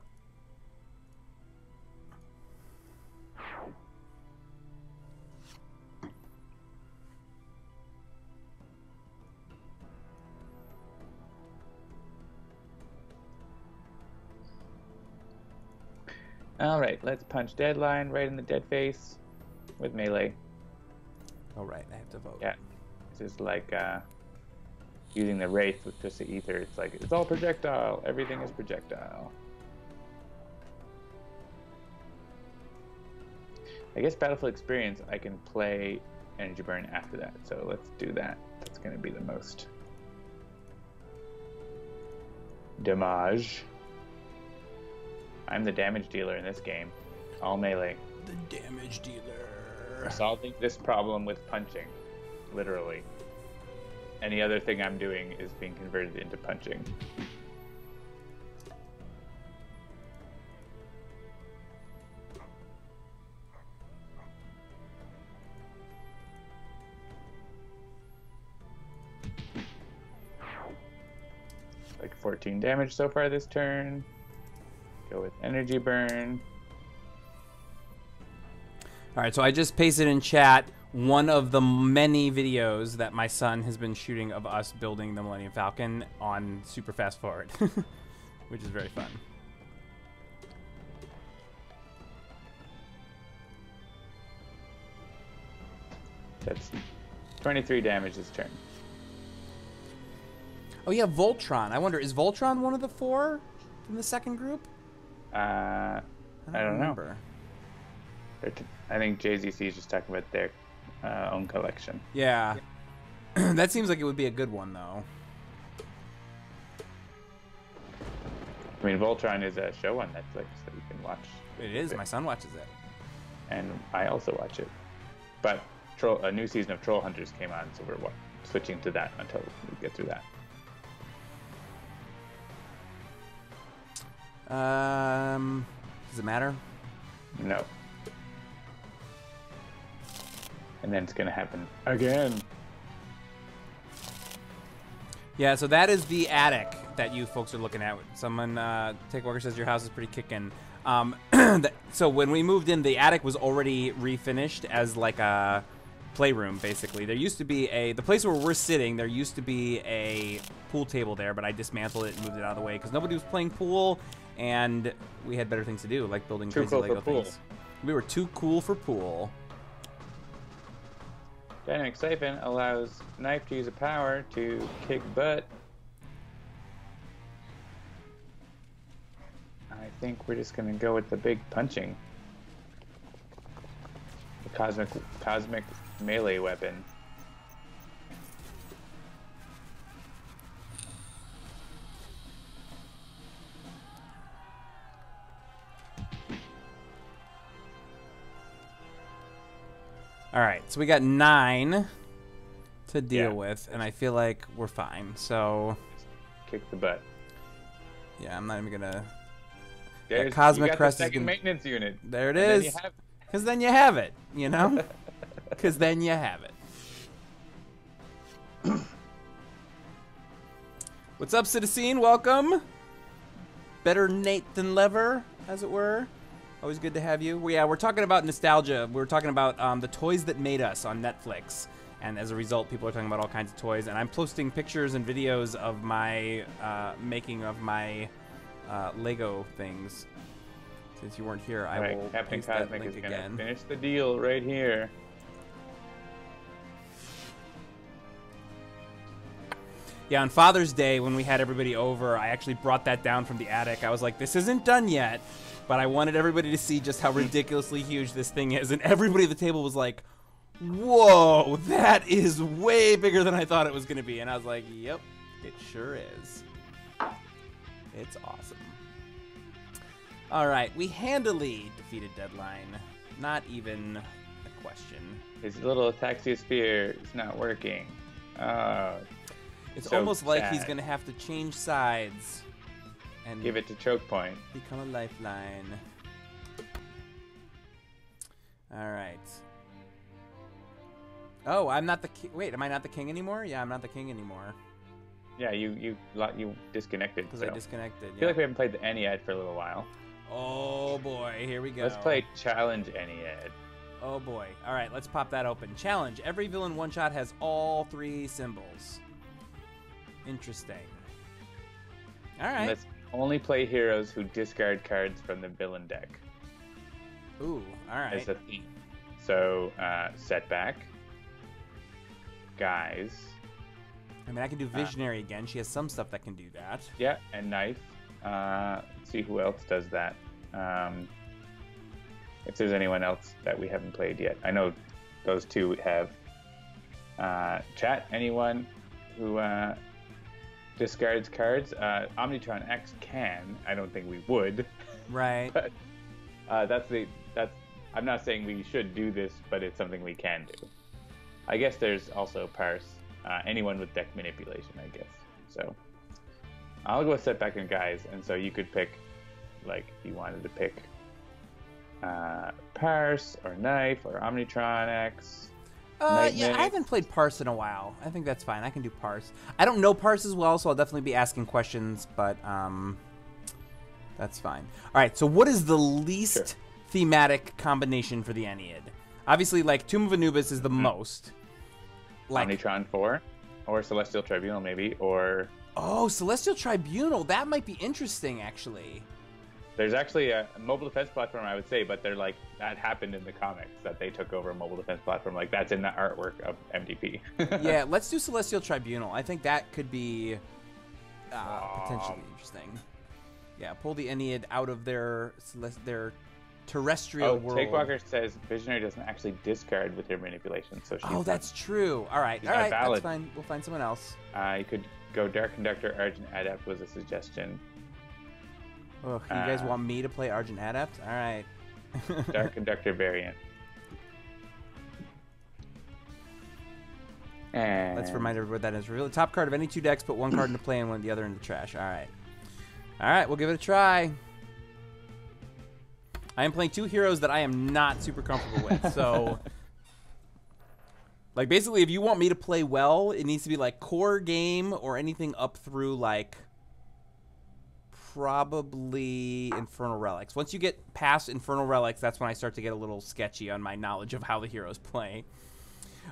All right, let's punch Deadline right in the dead face with melee. Oh, right. I have to vote. Yeah, this is like using the Wraith with just the ether. It's like, it's all projectile. Everything is projectile. I guess Battlefield Experience, I can play Energy Burn after that. So let's do that. That's going to be the most damage. I'm the damage dealer in this game. All melee. The damage dealer. Solving this problem with punching. Literally. Any other thing I'm doing is being converted into punching. Like 14 damage so far this turn. Go with energy burn. All right, so I just pasted in chat one of the many videos that my son has been shooting of us building the Millennium Falcon on super fast forward, which is very fun. That's 23 damage this turn. Oh yeah, Voltron. I wonder, is Voltron one of the 4 from the second group? I don't know. I think JZC is just talking about their own collection. Yeah. That seems like it would be a good one, though. I mean, Voltron is a show on Netflix that you can watch. It is. My son watches it. And I also watch it. But a new season of Troll Hunters came on, so we're switching to that until we get through that. Does it matter? No. And then it's going to happen again. Yeah, so that is the attic that you folks are looking at. Someone, Take Walker says your house is pretty kicking. So when we moved in, the attic was already refinished as like a playroom, basically. There used to be the place where we're sitting, there used to be a pool table there, but I dismantled it and moved it out of the way because nobody was playing pool, and we had better things to do, like building crazy Lego things. We were too cool for pool. Dynamic Siphon allows Knife to use a power to kick butt. I think we're just going to go with the big punching. The cosmic melee weapon. All right, so we got 9 to deal with, and I feel like we're fine. So, kick the butt. Yeah, I'm not even gonna. There's, Cosmic Crest the is gonna. Maintenance unit. There it is. Because then you have it, you know. Because then you have it. What's up, Citizen? Welcome. Better Nate than Lever, as it were. Always good to have you. We're talking about nostalgia. We're talking about the toys that made us on Netflix. And as a result, people are talking about all kinds of toys. And I'm posting pictures and videos of my making of my Lego things. Since you weren't here, I will Captain paste that Cosmic link is again. Gonna finish the deal right here. Yeah, on Father's Day, when we had everybody over, I actually brought that down from the attic. I was like, this isn't done yet. But I wanted everybody to see just how ridiculously huge this thing is. And everybody at the table was like, whoa, that is way bigger than I thought it was going to be. And I was like, yep, it sure is. It's awesome. All right, we handily defeated Deadline. Not even a question. His little Ataxia is not working. It's so almost like sad. he's going to have to change sides. And give it to choke point. Become a lifeline. All right. Oh, I'm not the king. Wait, am I not the king anymore? Yeah, I'm not the king anymore. Yeah, you disconnected. Because so. I disconnected. I feel like we haven't played the Ennead for a little while. Oh boy, here we go. Let's play Challenge Ennead. Oh boy. All right, let's pop that open. Challenge. Every villain one shot has all 3 symbols. Interesting. All right. Let's only play heroes who discard cards from the villain deck. Ooh, all right. as a theme. So, Setback, Guise. I mean, I can do Visionary again. She has some stuff that can do that. Yeah, and Knife. Let's see who else does that. If there's anyone else that we haven't played yet. I know those two have. Chat, anyone who discards cards? Omnitron X can. I don't think we would. Right. But I'm not saying we should do this, but it's something we can do. I guess there's also Parse. Anyone with deck manipulation, I guess. So I'll go with Setback and Guise, and so you could pick, like, if you wanted to pick Parse or Knife or Omnitron X. Yeah, I haven't played Parse in a while. I think that's fine. I can do Parse. I don't know Parse as well, so I'll definitely be asking questions, but that's fine. All right, so what is the least thematic combination for the Ennead? Obviously, like, Tomb of Anubis is the most. Like, Omnitron 4, or Celestial Tribunal maybe, or... Oh, Celestial Tribunal. That might be interesting, actually. There's actually a mobile defense platform, I would say, but they're like, that happened in the comics, that they took over a mobile defense platform. Like, that's in the artwork of MDP. Yeah, let's do Celestial Tribunal. I think that could be potentially interesting. Yeah, pull the Ennead out of their terrestrial world. Takewalker says Visionary doesn't actually discard with your manipulation, so she's that's true. All right, valid. That's fine. We'll find someone else. You could go Dark Conductor, Argent, Adept was a suggestion. Oh, you guys want me to play Argent Adept? All right. Dark Conductor variant. And let's remind everybody what that is. Reveal the top card of any two decks, put one card into play and one the other into the trash. All right. All right, we'll give it a try. I am playing two heroes that I am not super comfortable with, so... Like, basically, if you want me to play well, it needs to be, like, core game or anything up through, like, probably Infernal Relics. Once you get past Infernal Relics, that's when I start to get a little sketchy on my knowledge of how the heroes play.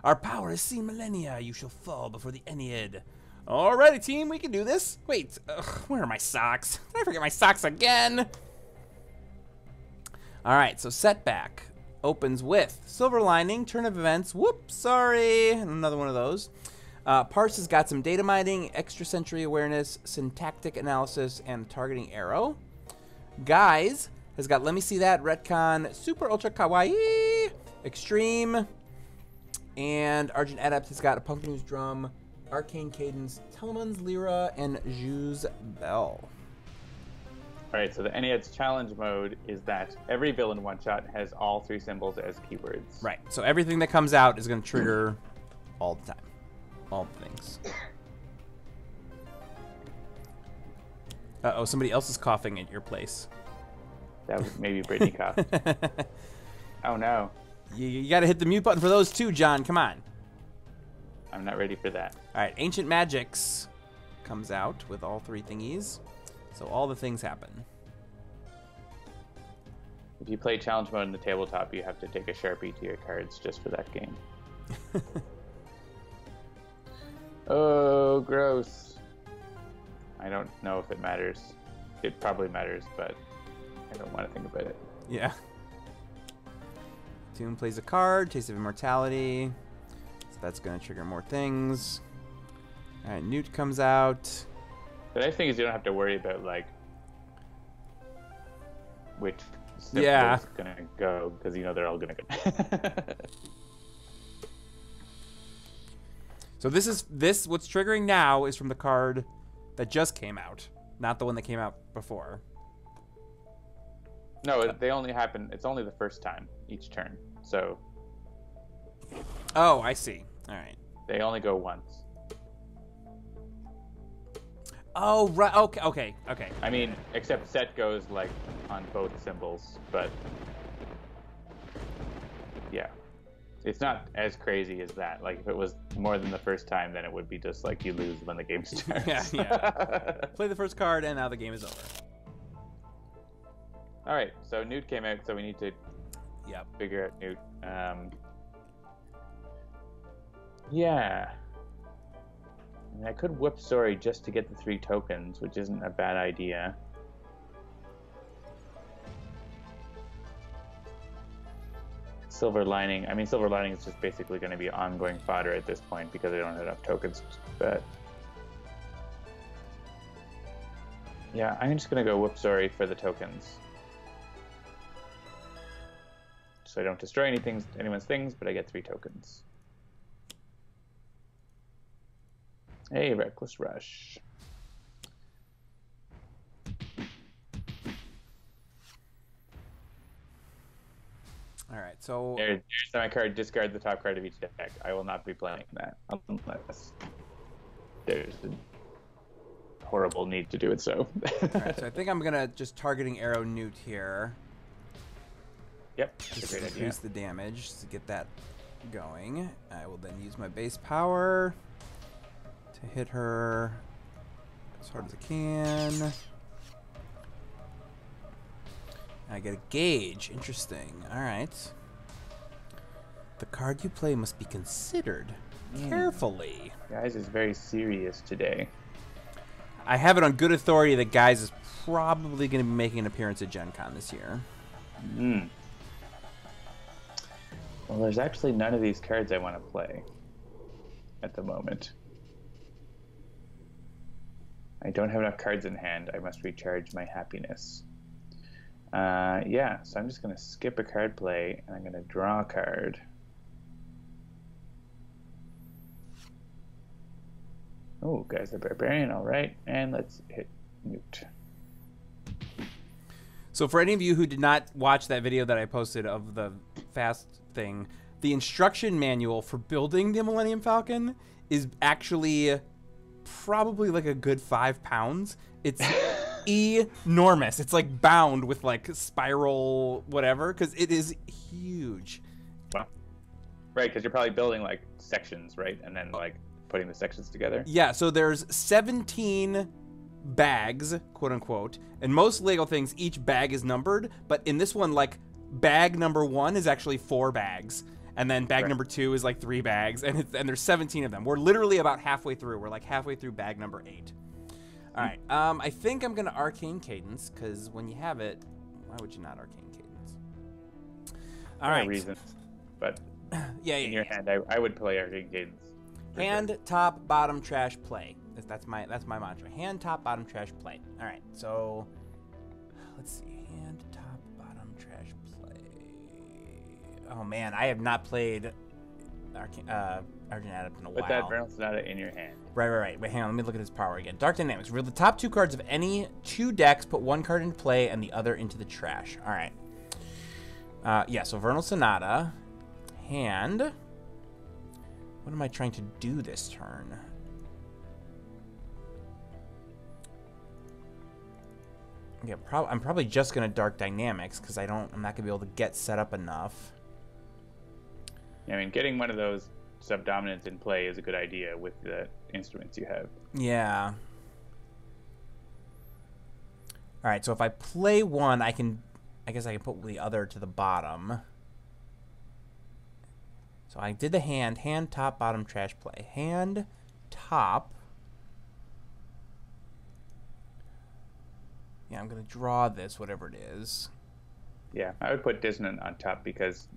Our power has seen millennia. You shall fall before the Ennead. Alrighty, team, we can do this. Wait, where are my socks? Did I forget my socks again? Alright, so Setback opens with Silver Lining, Turn of Events, whoops, sorry, another one of those. Parse has got some data mining, extra sensory awareness, syntactic analysis, and targeting arrow. Guise has got Let Me See That, Retcon, Super Ultra Kawaii, Extreme, and Argent Adept has got a Pumpkin's Drum, Arcane Cadence, Telemon's Lyra, and Ju's Bell. Alright, so the Ennead's challenge mode is that every villain one-shot has all three symbols as keywords. Right, so everything that comes out is going to trigger all the time. All the things. Uh-oh, somebody else is coughing at your place. That was maybe Brittany cough. Oh no. You got to hit the mute button for those too, John. Come on. I'm not ready for that. Alright, Ancient Magics comes out with all three thingies. So all the things happen. If you play challenge mode in the tabletop, you have to take a Sharpie to your cards just for that game. Oh, gross. I don't know if it matters. It probably matters, but I don't want to think about it. Yeah. Toon plays a card, Taste of Immortality. So that's going to trigger more things. Alright, Newt comes out. The nice thing is you don't have to worry about, like, which symbol is going to go, because you know they're all going to go. So what's triggering now is from the card that just came out, not the one that came out before. No, they only happen, it's only the first time each turn, so. Oh, I see. All right. They only go once. Oh, right. Okay. I mean, except set goes, like, on both symbols, but yeah. It's not as crazy as that. Like, if it was more than the first time, then it would be just like you lose when the game starts. Yeah. Play the first card, and now the game is over. All right, so Newt came out, so we need to figure out Newt. Yeah. I mean, I could whip Sorry just to get the 3 tokens, which isn't a bad idea. Silver Lining. I mean, Silver Lining is just basically going to be ongoing fodder at this point because I don't have enough tokens. But yeah, I'm just going to go whoop sorry for the tokens. So I don't destroy anyone's things, but I get 3 tokens. Hey, Reckless Rush. All right, so There's my card. Discard the top card of each deck. I will not be playing that unless there's a horrible need to do it so. all right, so I think I'm gonna just targeting Arrow Newt here. Yep, Just that's a great idea. increase the damage to get that going. I will then use my base power to hit her as hard as I can. I get a gauge. Interesting. All right. The card you play must be considered carefully. Guise is very serious today. I have it on good authority that Guise is probably going to be making an appearance at Gen Con this year. Well, there's actually none of these cards I want to play at the moment. I don't have enough cards in hand. I must recharge my happiness. Yeah, so I'm just going to skip a card play, and I'm going to draw a card. Oh, Guise the Barbarian, all right. And let's hit Newt. So for any of you who did not watch that video that I posted of the fast thing, the instruction manual for building the Millennium Falcon is actually probably like a good 5 pounds. It's enormous. It's like bound with like spiral whatever, because it is huge. Wow. Right, because you're probably building like sections, right? And then like putting the sections together. Yeah, so there's 17 bags, quote unquote, and most Lego things, each bag is numbered, but in this one, like, bag number 1 is actually 4 bags, and then bag number 2 is like 3 bags, and there's 17 of them. We're literally about halfway through. We're like halfway through bag number 8. All right, I think I'm gonna Arcane Cadence, because when you have it, why would you not Arcane Cadence? All right. Reasons, but yeah, in your hand, I would play Arcane Cadence. Hand, Sure. top, bottom, trash, play. That's my mantra. Hand, top, bottom, trash, play. All right, so let's see. Hand, top, bottom, trash, play. Oh man, I have not played Argent Adept in a Put while. that Vernal Sonata in your hand. Right. Wait, hang on. Let me look at his power again. Dark Dynamics. Reveal the top 2 cards of any 2 decks. Put 1 card into play and the other into the trash. All right. Yeah. So Vernal Sonata. Hand. What am I trying to do this turn? Yeah, I'm probably just gonna Dark Dynamics because I'm not gonna be able to get set up enough. I mean, getting one of those subdominants in play is a good idea with the instruments you have. Yeah. All right, so if I play 1, I guess I can put the other to the bottom. So I did the hand, top, bottom, trash, play. Hand, top. Yeah, I'm going to draw this, whatever it is. Yeah, I would put Dissonant on top because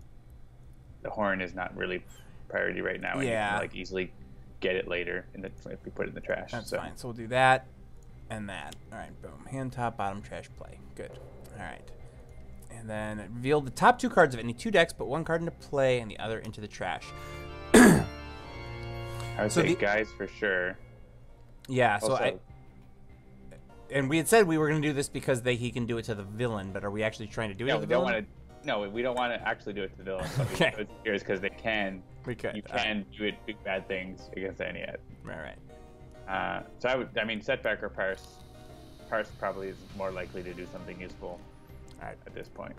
the horn is not really priority right now. And you can like easily get it later if we put it in the trash. That's fine. So we'll do that and that. All right, boom. Hand, top, bottom, trash, play. Good. All right. And then reveal the top 2 cards of any 2 decks, put 1 card into play and the other into the trash. I would say Guise for sure. Yeah, so Also, and we had said we were going to do this because he can do it to the villain, but are we actually trying to do it to the villain? We don't want to actually do it to the villain. Okay. Here's because they can. We could. You can do it, do bad things against Ennead. Right. So I mean, Setback or Parse. Parse probably is more likely to do something useful at this point.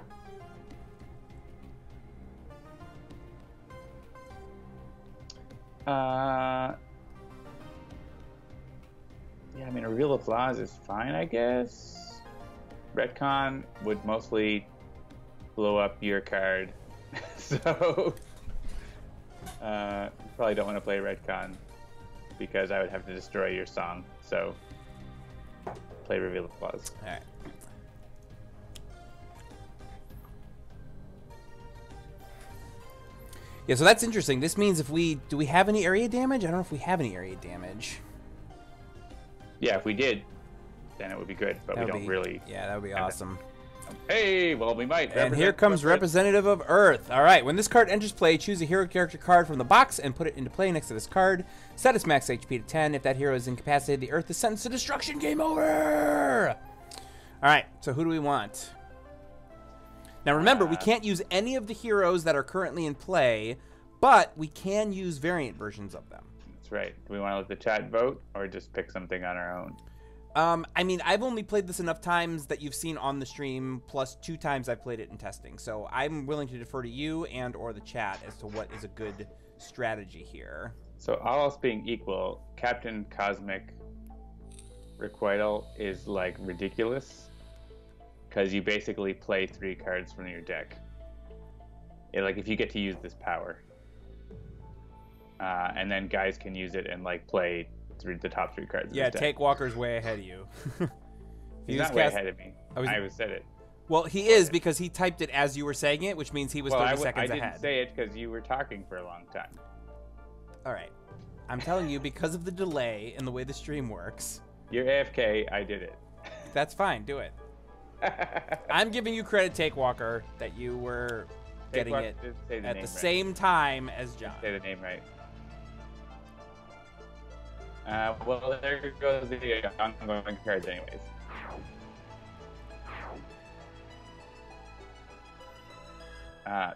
Yeah, I mean, a Reveal the Flaws is fine, I guess. Retcon would mostly blow up your card, so probably don't want to play Retcon because I would have to destroy your song. So play Reveal the Flaws. All right. Yeah, so that's interesting. This means if we... Do we have any area damage? I don't know if we have any area damage. Yeah, if we did, then it would be good, but we don't really... Yeah, that would be awesome. Hey, well, we might. And here comes Representative of Earth. All right, when this card enters play, choose a hero character card from the box and put it into play next to this card. Set its max HP to 10. If that hero is incapacitated, the Earth is sentenced to destruction. Game over! All right, so who do we want? Now remember, we can't use any of the heroes that are currently in play, but we can use variant versions of them. That's right. Do we want to let the chat vote or just pick something on our own? I mean, I've only played this enough times that you've seen on the stream, plus 2 times I've played it in testing. So I'm willing to defer to you and or the chat as to what is a good strategy here. So all else being equal, Captain Cosmic Requital is like ridiculous because you basically play 3 cards from your deck. Like if you get to use this power, and then guys can use it and like play the top 3 cards. Yeah, Take Walker's way ahead of you. He's not way ahead of me. I said it. Well, he is because he typed it as you were saying it, which means he was 30 seconds ahead. I didn't say it because you were talking for a long time. All right. I'm telling you, because of the delay in the way the stream works. You're AFK. I did it. That's fine. Do it. I'm giving you credit, Take Walker, that you were getting it at the same time as John. Say the name right. Well, there goes the ongoing cards anyways.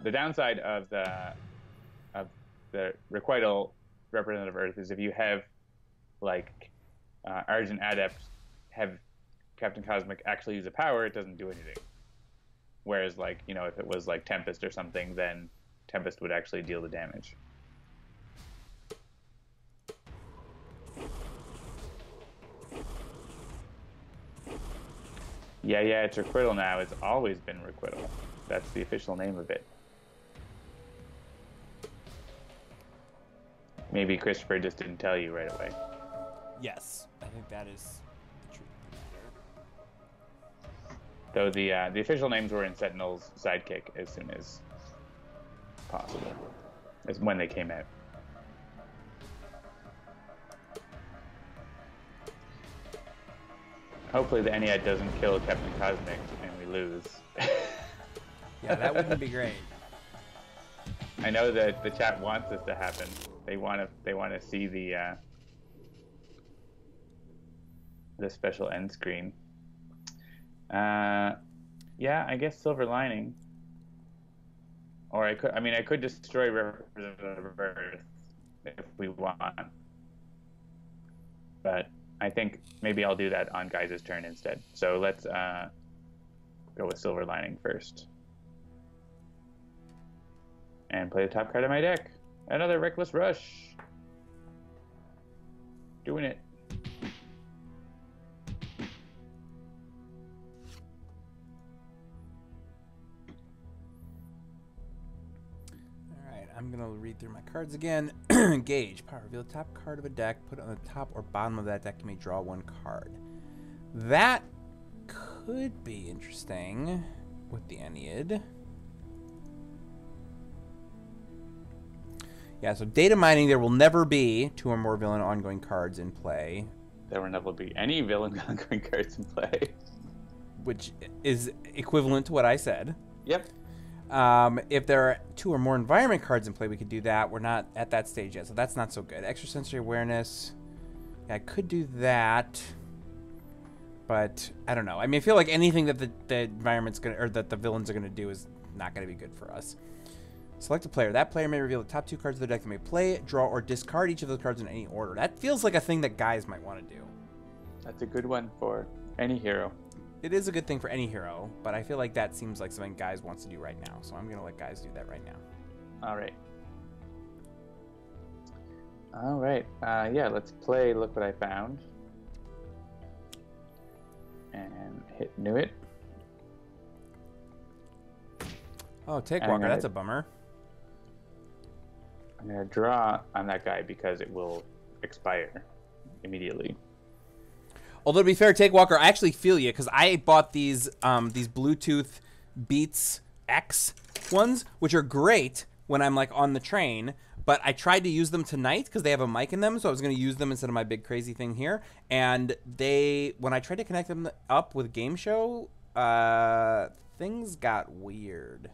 The downside of the Requital Representative Earth is if you have, like, Argent Adept have Captain Cosmic actually use a power, it doesn't do anything. Whereas, like, you know, if it was, like, Tempest or something, then Tempest would actually deal the damage. Yeah, it's Requital now. It's always been Requital. That's the official name of it. Maybe Christopher just didn't tell you right away. Yes, I think that is the truth of the Though matter. the official names were in Sentinels Sidekick as soon as possible, as when they came out. Hopefully the Ennead doesn't kill Captain Cosmic and we lose. Yeah, that wouldn't be great. I know that the chat wants this to happen. They want to see the special end screen. Yeah, I guess Silver Lining. Or I could destroy Representative Earth if we want. But I think maybe I'll do that on Guise's turn instead. So let's go with Silver Lining first. And play the top card of my deck. Another Reckless Rush. Doing it. Alright, I'm going to read through my cards again. Engage. Power. Reveal the top card of a deck. Put it on the top or bottom of that deck. You may draw 1 card. That could be interesting with the Ennead. Yeah, so data mining, there will never be 2 or more villain ongoing cards in play. There will never be any villain ongoing cards in play. Which is equivalent to what I said. Yep. If there are 2 or more environment cards in play, we could do that. We're not at that stage yet, so that's not so good. Extrasensory awareness. Yeah, I could do that. But I don't know. I mean, I feel like anything that the environment's gonna, or that the villains are gonna do is not gonna be good for us. Select a player. That player may reveal the top 2 cards of their deck. They may play, draw, or discard each of those cards in any order. That feels like a thing that guys might want to do. That's a good one for any hero. It is a good thing for any hero, but I feel like that seems like something guys wants to do right now. So I'm going to let guys do that right now. All right. All right. Yeah, let's play Look What I Found. And hit New It. Oh, Take Walker. That's a bummer. I'm going to draw on that guy because it will expire immediately. Although to be fair, Take Walker, I actually feel you because I bought these Bluetooth Beats X ones, which are great, when I'm like on the train. But I tried to use them tonight because they have a mic in them, so I was going to use them instead of my big crazy thing here. And when I tried to connect them up with Game Show, things got weird.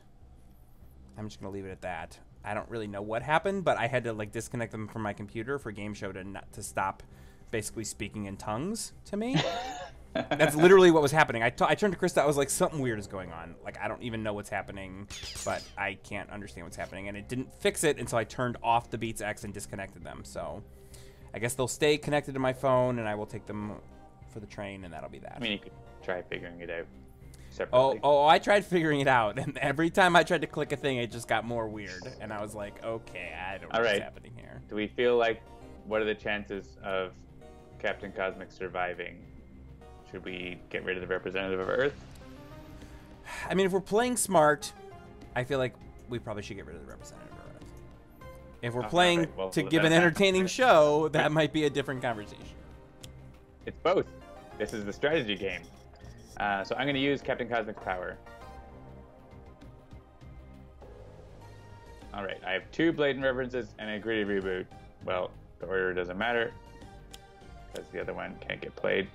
I'm just going to leave it at that. I don't really know what happened, but I had to like disconnect them from my computer for Game Show to stop basically speaking in tongues to me. That's literally what was happening. I turned to Krista. I was like, something weird is going on. Like, I don't even know what's happening, but I can't understand what's happening. And it didn't fix it until I turned off the Beats X and disconnected them. So I guess they'll stay connected to my phone, and I will take them for the train, and that'll be that. I mean, you could try figuring it out separately. Oh, I tried figuring it out, and every time I tried to click a thing, it just got more weird. And I was like, okay, I don't know what's happening here. Do we feel like, what are the chances of Captain Cosmic surviving? Should we get rid of the representative of Earth? I mean, if we're playing smart, I feel like we probably should get rid of the representative of Earth. If we're playing to give an entertaining show, that might be a different conversation. It's both. This is the strategy game. So I'm going to use Captain Cosmic's power. All right, I have 2 blatant references and a gritty reboot. Well, the order doesn't matter because the other one can't get played.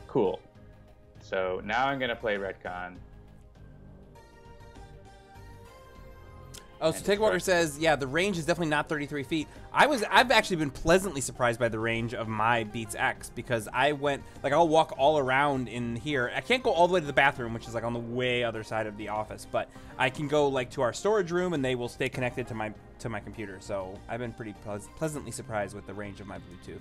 Cool. So now I'm gonna play Retcon. Oh, so Takewater says, yeah, the range is definitely not 33 feet. I've actually been pleasantly surprised by the range of my Beats X because I went, like, I'll walk all around in here. I can't go all the way to the bathroom, which is like on the way other side of the office, but I can go like to our storage room and they will stay connected to my computer. So I've been pretty pleasantly surprised with the range of my Bluetooth.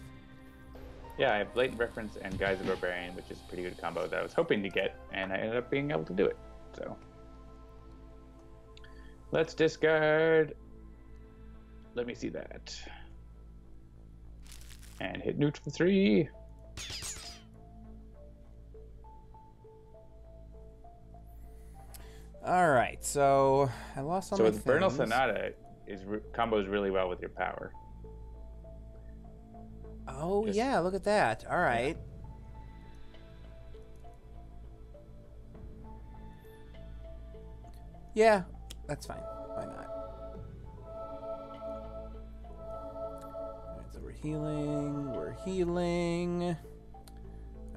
Yeah, I have Blatant Reference and Guise the Barbarian, which is a pretty good combo that I was hoping to get, and I ended up being able to do it. So let's discard. Let me see that. And hit Newt for 3. All right, so I lost all my things. So Vernal Sonata combos really well with your power. Oh, yeah, look at that. All right. Yeah, that's fine. Why not? All right, so we're healing. We're healing.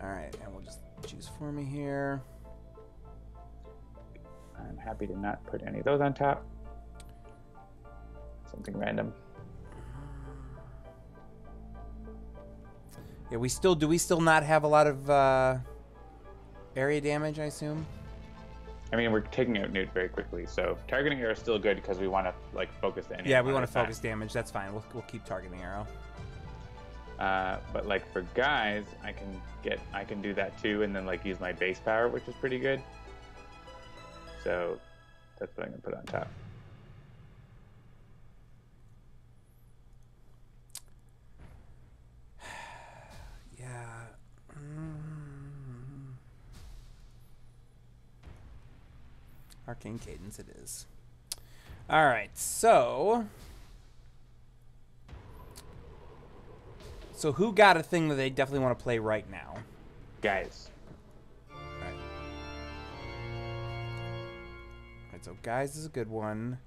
All right, and we'll just choose for me here. I'm happy to not put any of those on top. Something random. Yeah, do we still not have a lot of area damage, I assume? I mean, we're taking out Newt very quickly, so targeting arrow is still good because we want to like focus the enemy. Yeah, we want to focus damage. That's fine. We'll keep targeting arrow. But like for Guise, I can do that too, and then like use my base power, which is pretty good. So that's what I'm gonna put on top. Arcane Cadence it is. All right, so who got a thing that they definitely want to play right now? Guise. All right, so Guise is a good one.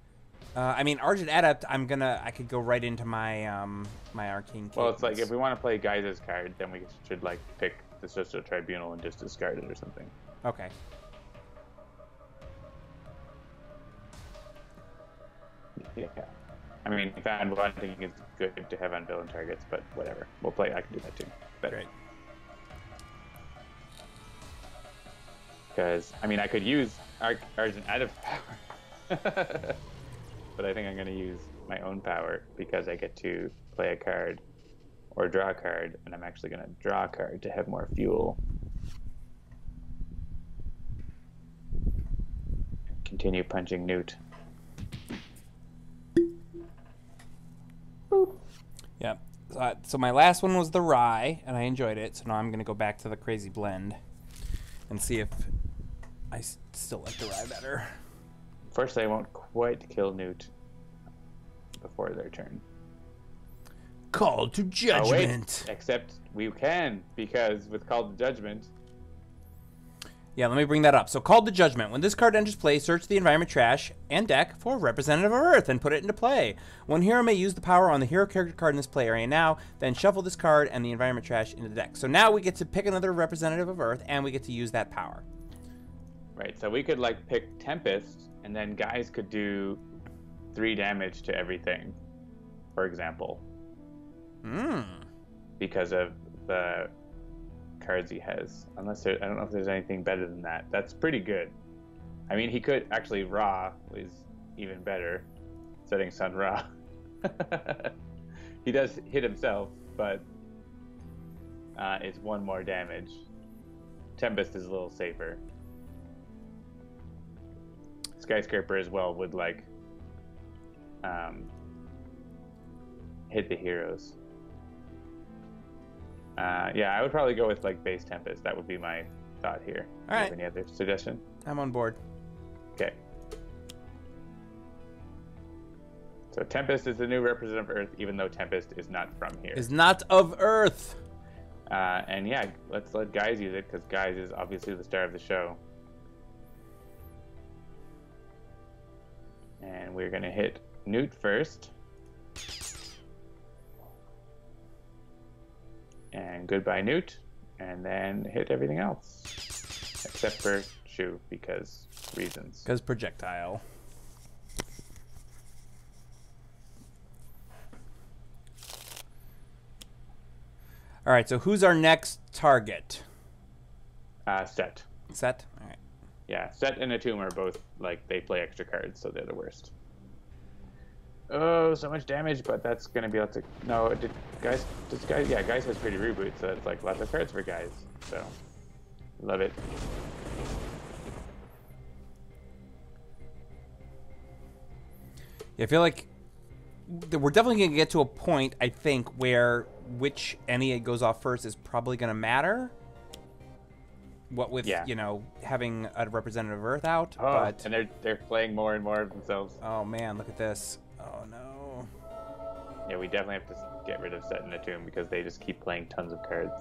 I mean, Argent Adept, I could go right into my my Arcane Cadence. Well, it's like if we want to play Guise's card, then we should like pick the Social Tribunal and just discard it or something. Okay. Yeah. I mean, Fan Wanting is good to have on villain targets, but whatever. We'll play. I can do that too. But, great. Because, I mean, I could use Argent Adept power. But I think I'm going to use my own power because I get to play a card or draw a card, and I'm actually going to draw a card to have more fuel. Continue punching Newt. Yeah. So my last one was the Rye, and I enjoyed it. So now I'm going to go back to the Crazy Blend and see if I still like the Rye better. First, I won't quite kill Newt before their turn. Call to Judgment. Oh, wait. Except we can, because with Call to Judgment... Yeah, let me bring that up. So, Called to Judgment. When this card enters play, search the environment trash and deck for Representative of Earth and put it into play. One hero may use the power on the hero character card in this play area now, then shuffle this card and the environment trash into the deck. So now we get to pick another Representative of Earth, and we get to use that power. Right, so we could like pick Tempest, and then Guise could do 3 damage to everything, for example. Because of the cards he has. Unless I don't know if there's anything better than that. That's pretty good. I mean, he could actually Ra is even better. Setting Sun Ra. He does hit himself, but it's 1 more damage. Tempest is a little safer. Skyscraper as well would like hit the heroes. Yeah, I would probably go with like base Tempest. That would be my thought here. All right. Do you have any other suggestion? I'm on board. Okay. So Tempest is the new representative of Earth, even though Tempest is not from here. Is not of Earth. And yeah, let's let Guise use it, because Guise is obviously the star of the show. And we're going to hit Newt first. And goodbye Newt. And then hit everything else. Except for Shu, because reasons. Because projectile. All right, so who's our next target? Set. Set? All right. Yeah, Set and Atum are both, like, they play extra cards, so they're the worst. Oh, so much damage, but that's going to be lots of... No, Guise has pretty reboot, so it's like lots of cards for Guise. So, love it. Yeah, I feel like we're definitely going to get to a point, I think, where which Ennead goes off first is probably going to matter. What with, you know, having a representative of Earth out. Oh, but... and they're playing more and more of themselves. Oh, man, look at this. Oh, no. Yeah, we definitely have to get rid of Set and Atum because they just keep playing tons of cards.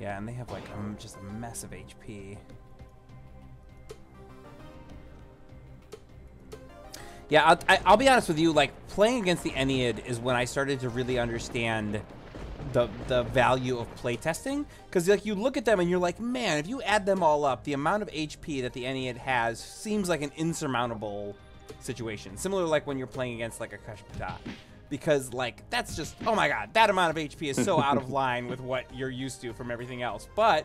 Yeah, and they have, like, just a mess of HP. Yeah, I'll be honest with you, like, playing against the Ennead is when I started to really understand the value of playtesting. Because, like, you look at them and you're like, man, if you add them all up, the amount of HP that the Ennead has seems like an insurmountable situation. Similar like when you're playing against, like, a Kashpata. Because, like, that's just, oh my god, that amount of HP is so out of line with what you're used to from everything else. But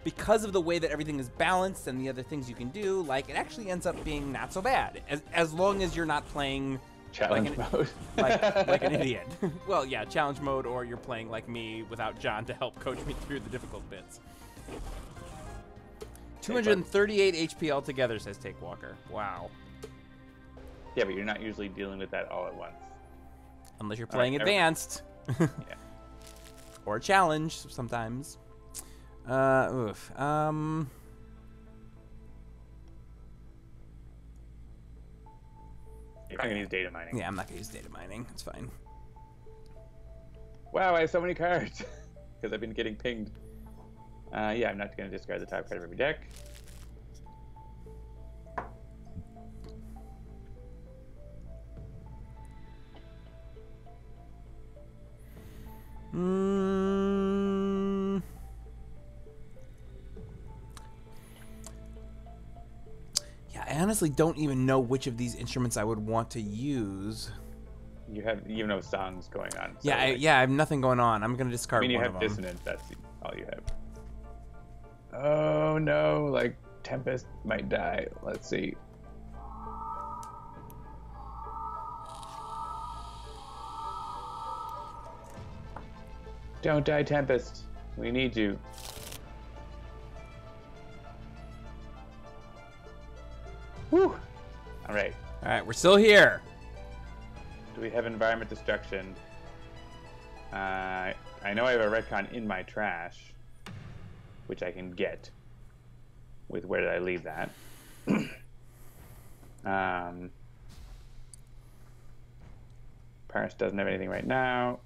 because of the way that everything is balanced and the other things you can do, like, it actually ends up being not so bad. As long as you're not playing challenge mode. like an idiot. Well, yeah, challenge mode, or you're playing like me without John to help coach me through the difficult bits. 238 HP altogether, says Take Walker. Wow. Yeah, but you're not usually dealing with that all at once. Unless you're playing advanced. Yeah. Or challenge sometimes. Oof. You're not going to use data mining. Yeah, I'm not going to use data mining. It's fine. Wow, I have so many cards. Because I've been getting pinged. Yeah, I'm not going to discard the top card of every deck. Yeah, I honestly don't even know which of these instruments I would want to use. You have songs going on. So Yeah, I have nothing going on. I'm gonna discard one of them. I mean, you have Dissonance. That's all you have. Oh no! Like Tempest might die. Let's see. Don't die, Tempest. We need you. Whew. All right. All right, we're still here. Do we have environment destruction? I know I have a retcon in my trash, which I can get. With where did I leave that? Parse doesn't have anything right now.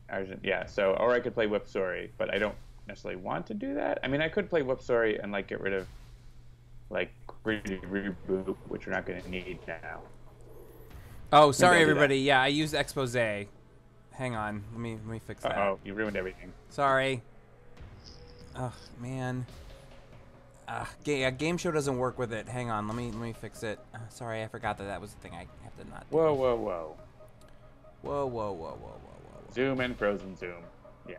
Argent, yeah. So, or I could play Whipsori, but I don't necessarily want to do that. I mean, I could play Whipsori and like get rid of like Greedy Reboot, which we're not going to need now. Oh, sorry everybody. Yeah, I used expose. Hang on, let me fix that. Oh, you ruined everything. Sorry. Oh man. Game show doesn't work with it. Hang on, let me fix it. Sorry, I forgot that was the thing I have to not do. Whoa. Whoa. Zoom and frozen zoom. Yeah.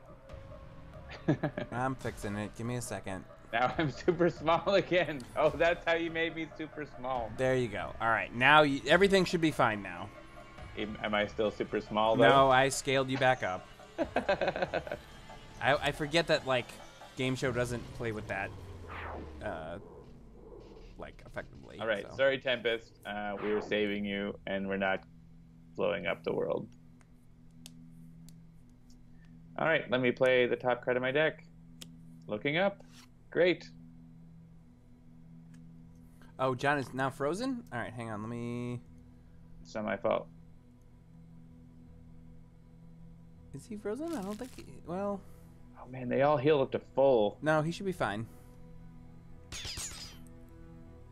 I'm fixing it. Give me a second. Now I'm super small again. Oh, that's how you made me super small. There you go. All right, now everything should be fine now. Am I still super small though? No, I scaled you back up. I forget that like game show doesn't play with that like effectively. All right, so. Sorry Tempest. We were saving you, and we're not blowing up the world. All right, let me play the top card of my deck. Looking up. Great. Oh, John is now frozen? All right, hang on. Let me... It's not my fault. Is he frozen? I don't think he... Well... Oh, man, they all heal up to full. No, he should be fine.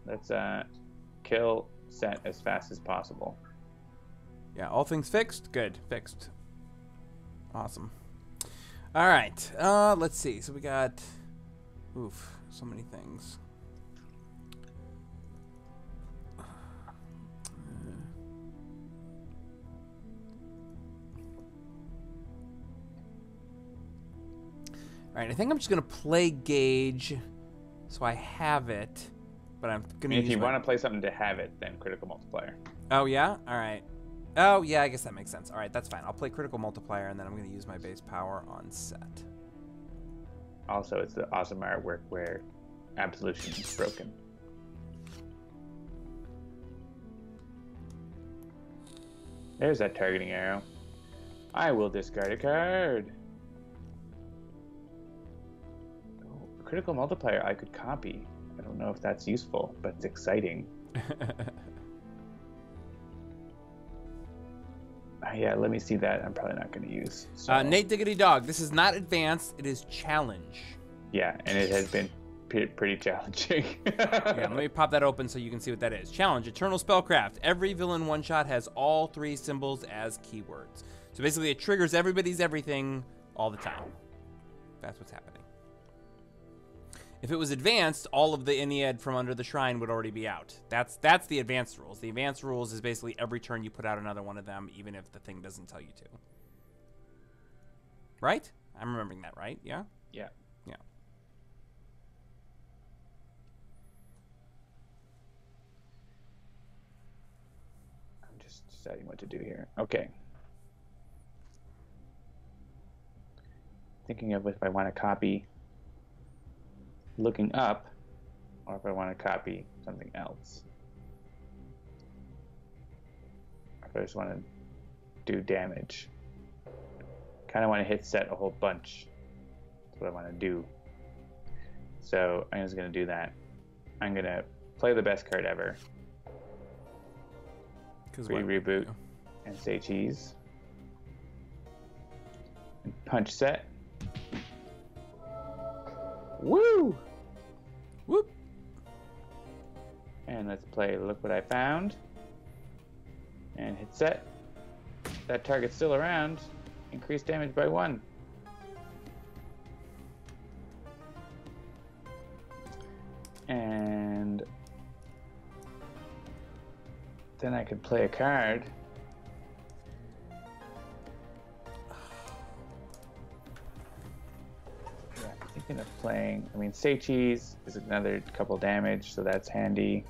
Let's kill Set as fast as possible. Yeah, all things fixed? Good. Fixed. Awesome. All right. Let's see. So we got... Oof. So many things. All right, I think I'm just gonna play Gauge, so I have it, but I'm gonna. If you want to play something to have it, then Critical Multiplier. Oh yeah, all right. Oh yeah, I guess that makes sense. All right, that's fine. I'll play Critical Multiplier, and then I'm gonna use my base power on Set. Also, it's the awesome artwork where Absolution is broken. There's that targeting arrow. I will discard a card. Oh, Critical Multiplier I could copy. I don't know if that's useful, but it's exciting. Yeah, let me see that. I'm probably not going to use. So. Nate Diggity Dog, this is not advanced. It is challenge. Yeah, and it has been pretty challenging. Yeah, let me pop that open so you can see what that is. Challenge, Eternal Spellcraft. Every villain one-shot has all 3 symbols as keywords. So basically it triggers everybody's everything all the time. That's what's happening. If it was advanced, all of the Ennead from Under the Shrine would already be out. That's the advanced rules. The advanced rules is basically every turn you put out another one of them, even if the thing doesn't tell you to. Right? I'm remembering that, right? Yeah? Yeah. Yeah. I'm just deciding what to do here. Okay. Thinking of if I want to copy Looking Up, or if I want to copy something else. Or if I just want to do damage. Kind of want to hit Set a whole bunch. That's what I want to do. So I'm just going to do that. I'm going to play the best card ever. Reboot and say cheese. And punch Set. Woo! Whoop! And let's play Look What I Found. And hit Set. That target's still around. Increase damage by 1. And then I could play a card. Thinking of playing, I mean, Say Cheese is another couple damage, so that's handy.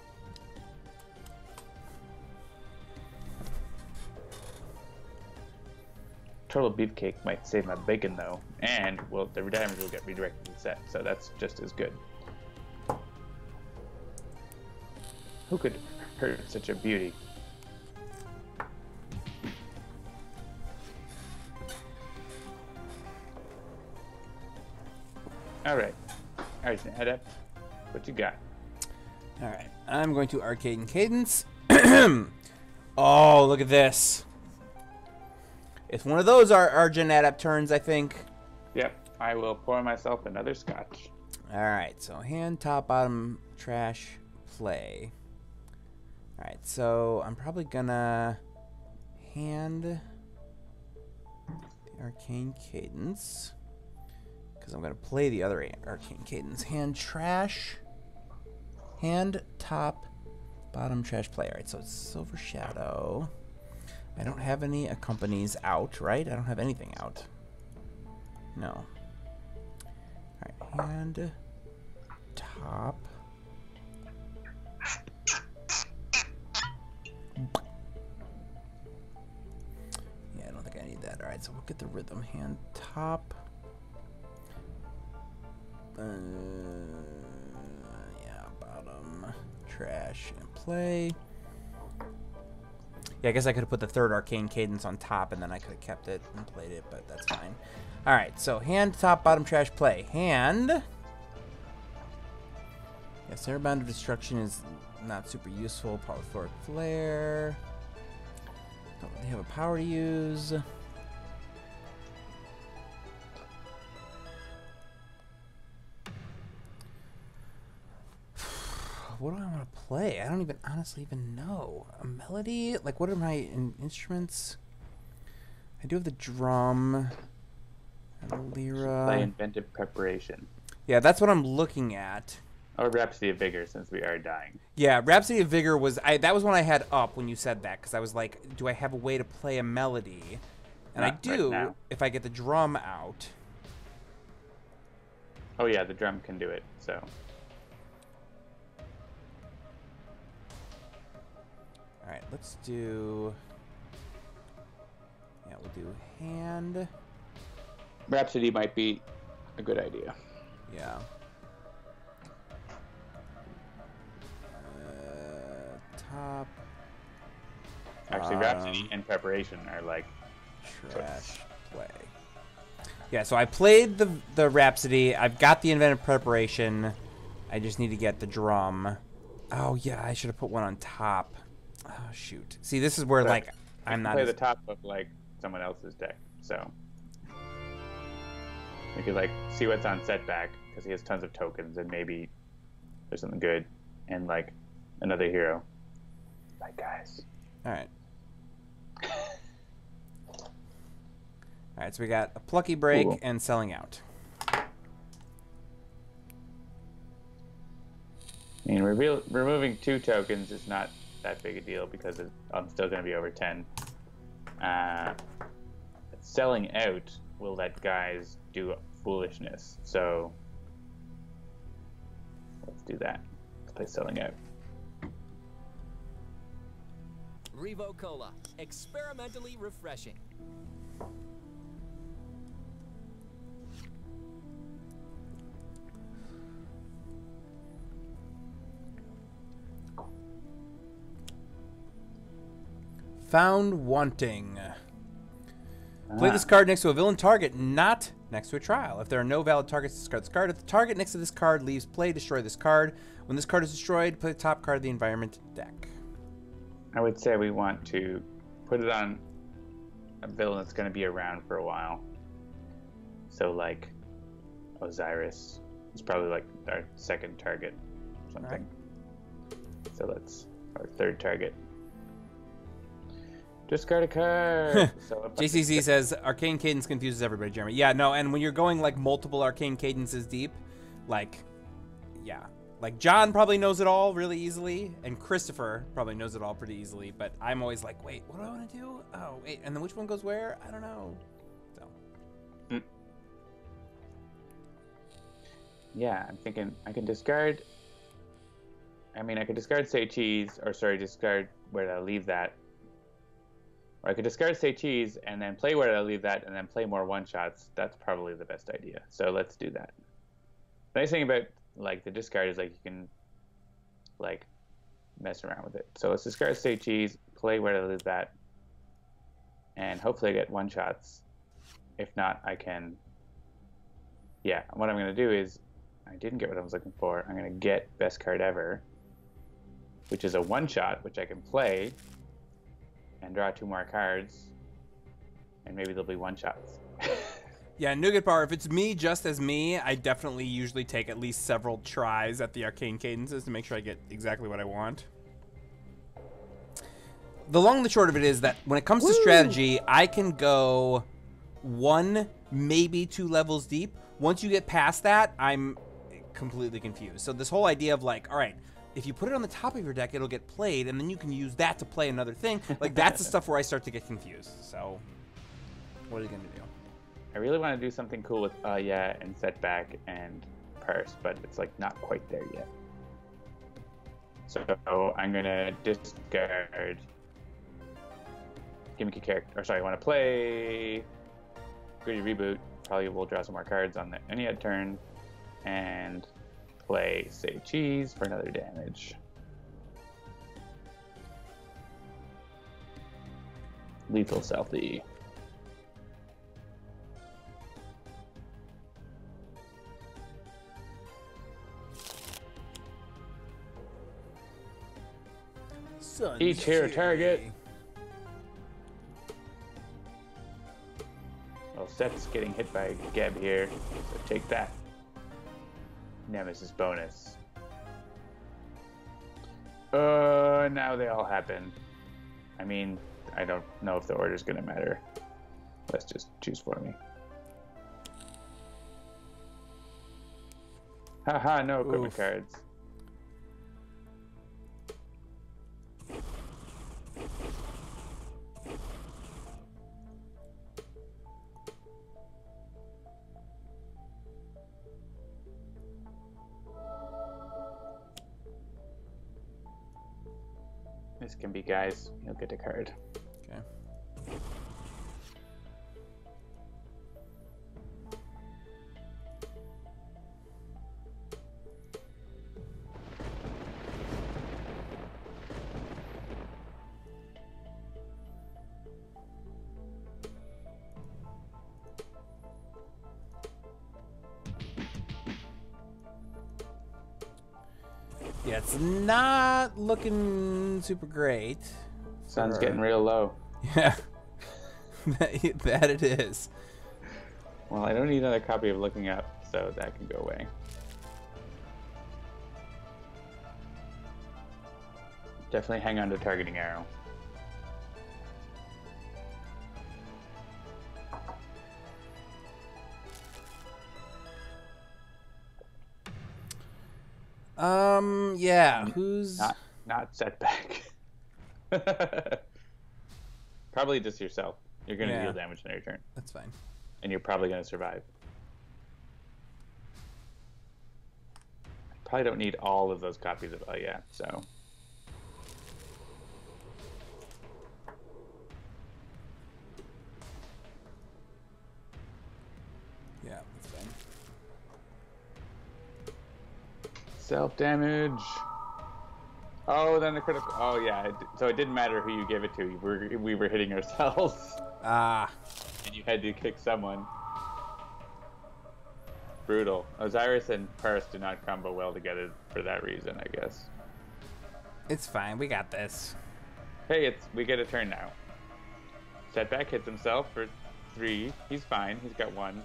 Total Beefcake might save my bacon though, and well, the damage will get redirected to Set, so that's just as good. Who could hurt such a beauty? All right, Argent, Adept, what you got? All right, I'm going to Arcade and Cadence. Oh, look at this. It's one of those Argent Adept turns, I think. Yep. I will pour myself another scotch. All right, so hand, top, bottom, trash, play. All right, so I'm probably gonna hand the Arcane Cadence because I'm gonna play the other Arcane Cadence. Hand, trash, hand, top, bottom, trash, play. All right, so it's Silver Shadow. I don't have any accompanies out, right? I don't have anything out. No. All right, hand, top. Yeah, I don't think I need that. All right, so we'll get the rhythm. Hand, top. Yeah, bottom, trash, and play. Yeah, I guess I could have put the third Arcane Cadence on top, and then I could have kept it and played it, but that's fine. All right, so hand, top, bottom, trash, play. Hand. Yeah, Saraband of Destruction is not super useful. Polyphoric Flare. Don't really have a power to use. What do I want to play? I don't even honestly even know. A melody? Like, what are my instruments? I do have the drum. And a lira. Play Inventive Preparation. Yeah, that's what I'm looking at. Or Rhapsody of Vigor, since we are dying. Yeah, Rhapsody of Vigor was... that was one I had up when you said that, because I was like, do I have a way to play a melody? And Not I do, right now. if I get the drum out. Oh yeah, the drum can do it, so... Alright, let's do... Yeah, we'll do hand. Rhapsody might be a good idea. Yeah. Top. Actually, Rhapsody and Preparation are like... Trash play. Yeah, so I played the Rhapsody. I've got the Inventive Preparation. I just need to get the drum. Oh, yeah, I should have put one on top. Oh, shoot. See, this is where, But like, I'm not... play the top of, like, someone else's deck, so... We could, like, see what's on Setback, because he has tons of tokens, and maybe there's something good, and, like, another hero. Like, guys. Alright. Alright, so we got a Plucky Break Cool. and Selling Out. I mean, removing 2 tokens is not that big a deal, because I'm still going to be over 10. Selling Out will let guys do foolishness, so let's do that. Let's play Selling Out. Revo Cola, experimentally refreshing. Found Wanting. Play this card next to a villain target, not next to a trial. If there are no valid targets, discard this card. If the target next to this card leaves play, destroy this card. When this card is destroyed, play the top card of the environment deck. I would say we want to put it on a villain that's going to be around for a while. So, like, Osiris is probably, like, our second target or something. Right. So that's our third target. Discard a card. So JCC says, Arcane Cadence confuses everybody, Jeremy. Yeah, no, and when you're going, like, multiple Arcane Cadences deep, like, yeah. Like, John probably knows it all really easily, and Christopher probably knows it all pretty easily, but I'm always like, wait, what do I want to do? Oh, wait, and then which one goes where? I don't know. So. Yeah, I'm thinking I can discard... I mean, I could discard Say Cheese, or sorry, discard Where Did I Leave That? Or I could discard Say Cheese, and then play Where Did I Leave That, and then play more one-shots. That's probably the best idea. So let's do that. The nice thing about, like, the discard is, like, you can, like, mess around with it. So let's discard Say Cheese, play Where Did I Leave That, and hopefully I get one-shots. If not, I can... Yeah, what I'm going to do is, I didn't get what I was looking for. I'm going to get Best Card Ever, which is a one-shot, which I can play and draw 2 more cards. and maybe there'll be one-shots. Yeah, Nougat Bar, if it's me, just as me, I definitely usually take at least several tries at the arcane cadences to make sure I get exactly what I want. The long and the short of it is that when it comes to strategy, I can go 1, maybe 2 levels deep. Once you get past that, I'm completely confused. So this whole idea of like, all right, if you put it on the top of your deck, it'll get played, and then you can use that to play another thing. Like, that's the stuff where I start to get confused. So, what are you going to do? I really want to do something cool with and Setback and Parse, but it's like not quite there yet. So I'm going to discard gimmicky character. Or sorry, I want to play Gritty Reboot. Probably will draw some more cards on the Ennead turn. And play, say, Cheese for another damage. Lethal Stealthy. Each hero target. Well, Seth's getting hit by Geb here, so take that. Nemesis bonus. Now they all happen. I mean, I don't know if the order's gonna matter. Let's just choose for me. Haha, no equipment cards. This can be Guise. You'll get a card. Okay. Yeah, it's not looking super great. Sun's getting real low. Yeah, that it is. Well, I don't need another copy of Looking Up, so that can go away. Definitely hang on to Targeting Arrow. Yeah, who's... Not Setback. Probably just yourself. You're going to deal damage on your turn. That's fine. And you're probably going to survive. Probably don't need all of those copies of so... Yeah, that's fine. Self-damage. Oh, then the critical... Oh, yeah. So it didn't matter who you gave it to. We were hitting ourselves. Ah. And you had to kick someone. Brutal. Osiris and Parse do not combo well together for that reason, I guess. It's fine. We got this. Hey, we get a turn now. Setback hits himself for 3. He's fine. He's got 1.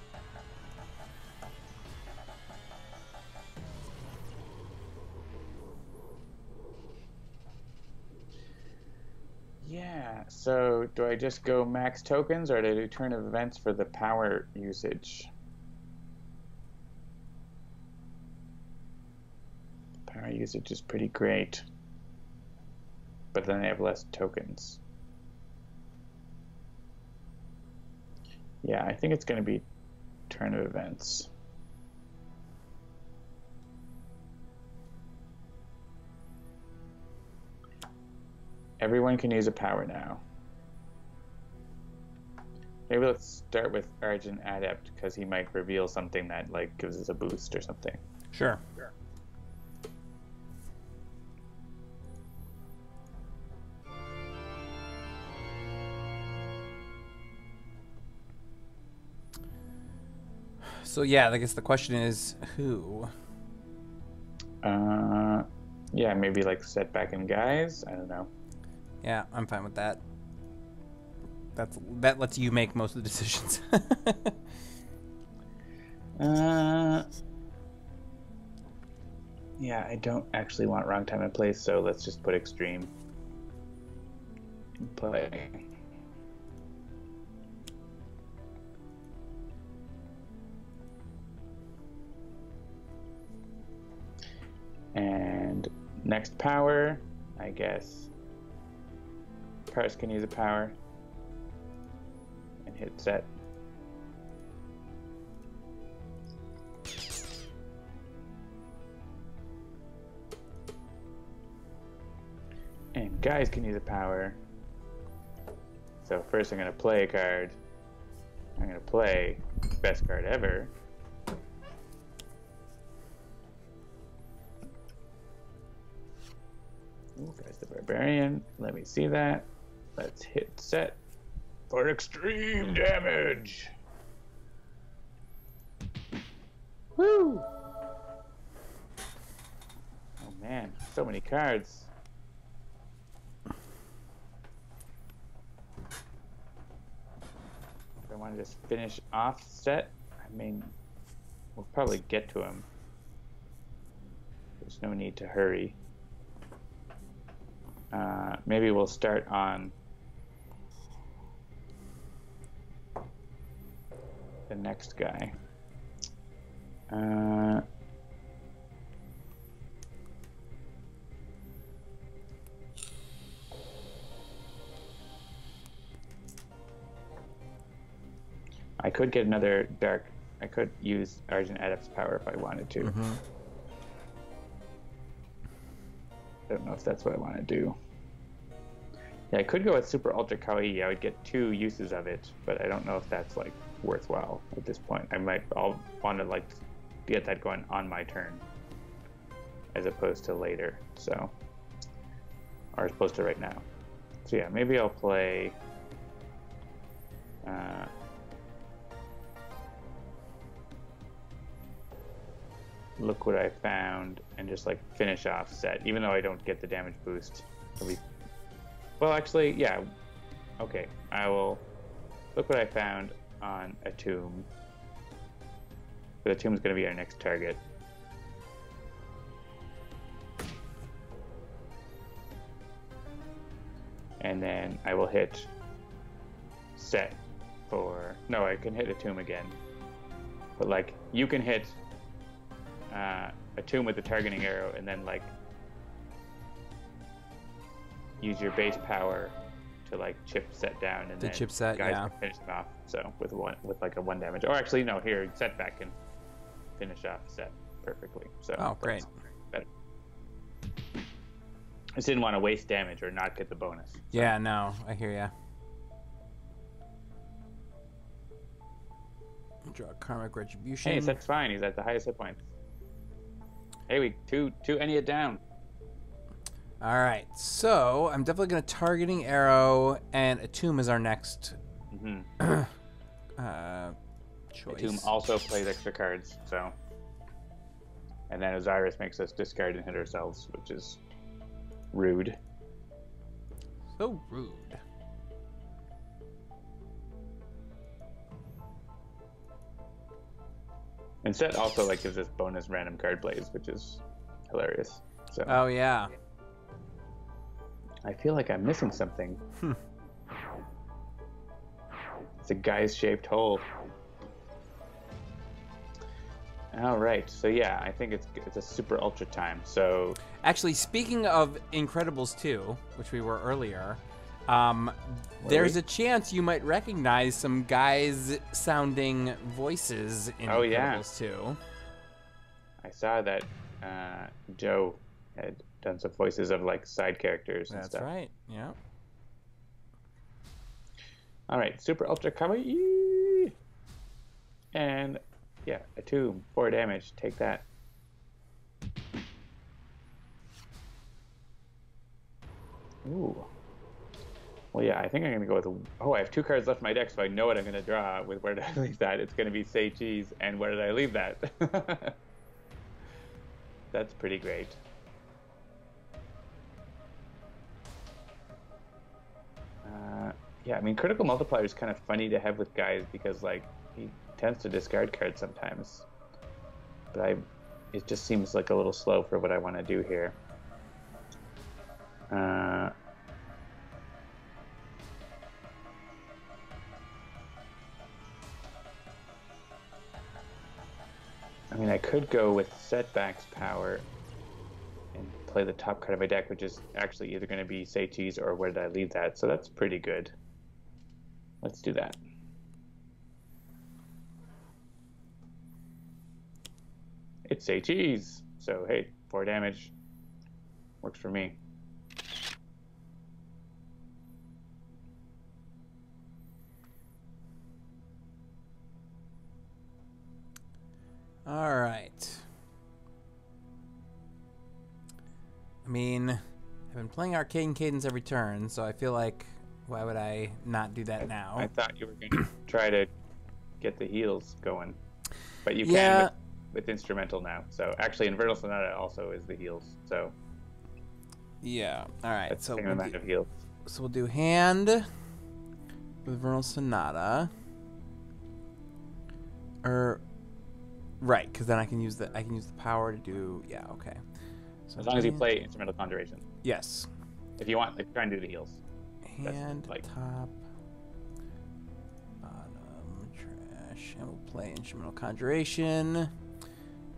Yeah, so do I just go max tokens or do I do turn of events for the power usage? Power usage is pretty great, but then I have less tokens. Yeah, I think it's going to be turn of events. Everyone can use a power now. Maybe let's start with Argent Adept because he might reveal something that like gives us a boost or something. Sure. So yeah, I guess the question is who? Yeah, maybe like Setback and Guise. I don't know. Yeah, I'm fine with that. that lets you make most of the decisions. Yeah, I don't actually want wrong time and place, so let's just put extreme. Play. And next power, I guess. Parse can use a power and hit set. And Guise can use a power. So first I'm going to play a card. I'm going to play best card ever. Ooh, Guise the Barbarian. Let me see that. Let's hit set for extreme damage. Woo! Oh man, so many cards. If I want to just finish off set, I mean, we'll probably get to him. There's no need to hurry. Maybe we'll start on the next guy. I could get another dark. I could use Argent Adept's power if I wanted to. Mm-hmm. I don't know if that's what I want to do. Yeah, I could go with Super Ultra Kawaii. I would get 2 uses of it, but I don't know if that's like worthwhile at this point. I'll want to like get that going on my turn as opposed to later. So, or as opposed to right now. So yeah, maybe I'll play. Look what I found, and just like finish off set, even though I don't get the damage boost. Well, actually, yeah. Okay, I will look what I found on a tomb. The tomb is going to be our next target. And then I will hit set for... No, I can hit a tomb again. But like, you can hit a tomb with the targeting arrow and then like use your base power to like chip set down and then chip set, Guys yeah. can finish it off. So with like a 1 damage. Or actually no, here Setback can finish off set perfectly. So Oh, great. Better. I just didn't want to waste damage or not get the bonus. So. Yeah, no, I hear ya. Draw Karmic Retribution. Hey, that's fine. He's at the highest hit points. Hey, we two Ennead down. All right, so I'm definitely going to targeting arrow, and a tomb is our next choice. Tomb also plays extra cards, so. And then Osiris makes us discard and hit ourselves, which is rude. So rude. And set also like gives us bonus random card plays, which is hilarious. So. Oh yeah. I feel like I'm missing something. It's a Guise-shaped hole. All right, so yeah, I think it's a super ultra time. So actually, speaking of Incredibles 2, which we were earlier, there's a chance you might recognize some Guise-sounding voices in Incredibles 2. I saw that Joe had done some voices of like side characters and stuff. That's right. Yeah. All right, super ultra kawaii, and yeah, a tomb, 4 damage. Take that. Ooh. Well, yeah, I think I'm gonna go with. Oh, I have 2 cards left in my deck, so I know what I'm gonna draw. With where did I leave that? It's gonna be Say Cheese, and where did I leave that? That's pretty great. Yeah, I mean, critical multiplier is kind of funny to have with Guise because, like, he tends to discard cards sometimes. But it just seems like a little slow for what I want to do here. I mean, I could go with Setback's power and play the top card of my deck, which is actually either going to be Say Cheese or Where Did I Leave That? So that's pretty good. Let's do that. It's Say Cheese. So, hey, 4 damage. Works for me. All right. I mean, I've been playing Arcane Cadence every turn, so I feel like, why would I not do that now? I thought you were going to try to get the heals going. But you Yeah. can with Instrumental now. So, actually, Infernal Sonata also is the heals. So, Yeah. All right. that's the So same we'll amount do, of heals. so we'll do hand with Vernal Sonata. Or right, because then I can use the power to do. Yeah. Okay. So As long as you hand- play Instrumental Conjuration. Yes. If you want, like, try and do the heals. Hand, like- top, bottom, trash, and we'll play Instrumental Conjuration.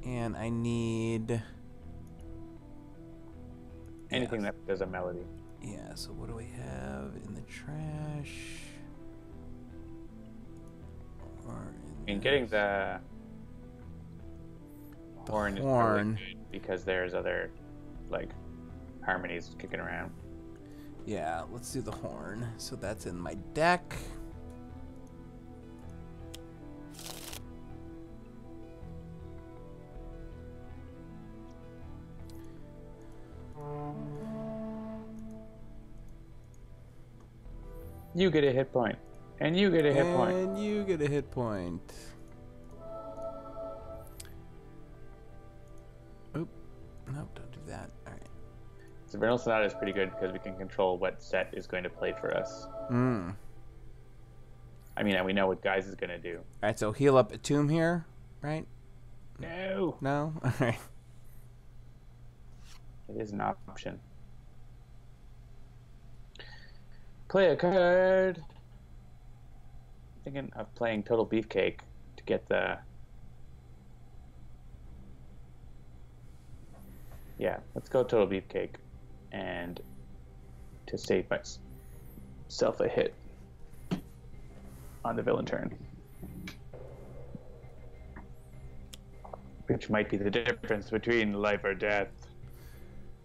And I need... Anything that does a melody. Yeah, so what do we have in the trash? Or I mean, getting the horn is horn. probably good because there's other, like, harmonies kicking around. Yeah, let's do the horn. So that's in my deck. You get a hit point. And you get a hit point. And you get a hit point. Oop. Nope, don't do that. Alright. So Vernal Sonata is pretty good because we can control what set is going to play for us. Mm. I mean, and we know what Guise is going to do. Alright, so heal up a tomb here, right? No! No? Alright. It is an option. Play a card! Thinking of playing Total Beefcake to get the... Yeah, let's go Total Beefcake and to save myself a hit on the villain turn. Which might be the difference between life or death.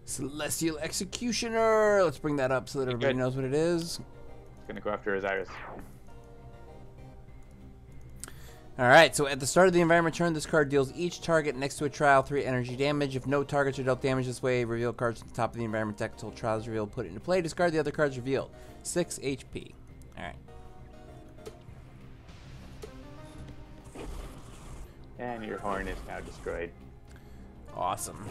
Celestial Executioner! Let's bring that up so that everybody Good. knows what it is. Gonna go after Osiris. Alright, so at the start of the environment turn, this card deals each target next to a trial 3 energy damage. If no targets are dealt damage this way, reveal cards at the top of the environment deck until trial is revealed, put it into play, discard the other cards revealed. 6 HP. Alright. And your horn is now destroyed. Awesome.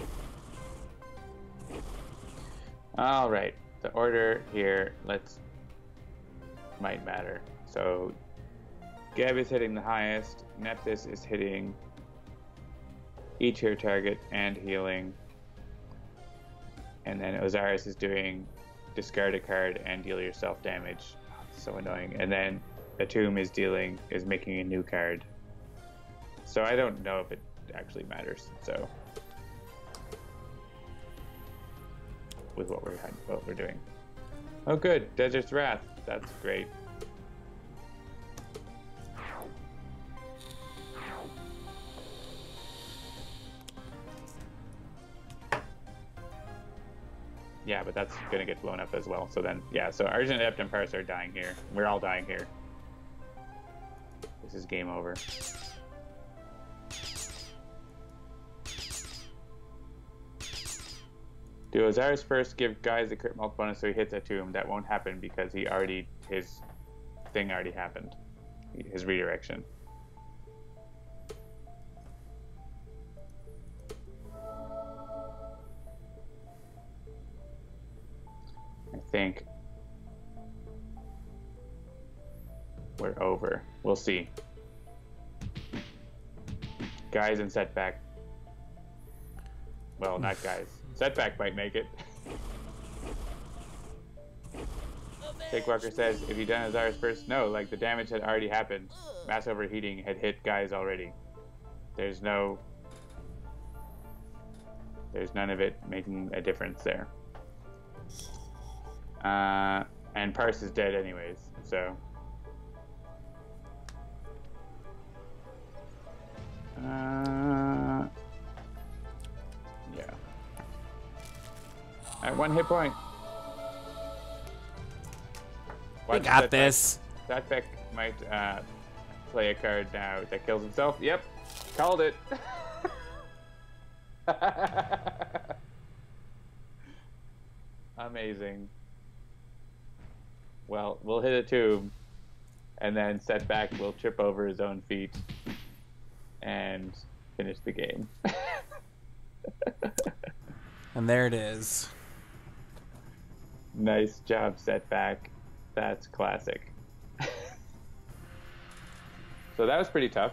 Alright, the order here, might matter. So, Gab is hitting the highest, Nephthys is hitting each here target and healing, and then Osiris is doing discard a card and deal yourself damage. Oh, it's so annoying. And then Atum is making a new card. So I don't know if it actually matters. So with what we're doing. Oh, good, Desert's Wrath. That's great. Yeah, but that's gonna get blown up as well. So then, yeah. So Argent, Adept, and Parse are dying here. We're all dying here. This is game over. Do Osiris first, give Guise a crit multi bonus so he hits a tomb. That won't happen because his thing already happened. His redirection. I think we're over. We'll see. Guise and Setback. Well, not Guise. Setback might make it. Jake Walker says, if you done Azara's first, no, like the damage had already happened. Mass overheating had hit Guise already. There's none of it making a difference there. And Parse is dead anyways, so. Yeah. At 1 hit point. We got this. Setback might play a card now that kills himself. Yep, called it. Amazing. Well, we'll hit a tube, and then Setback will trip over his own feet and finish the game. And there it is. Nice job, Setback. That's classic. So that was pretty tough.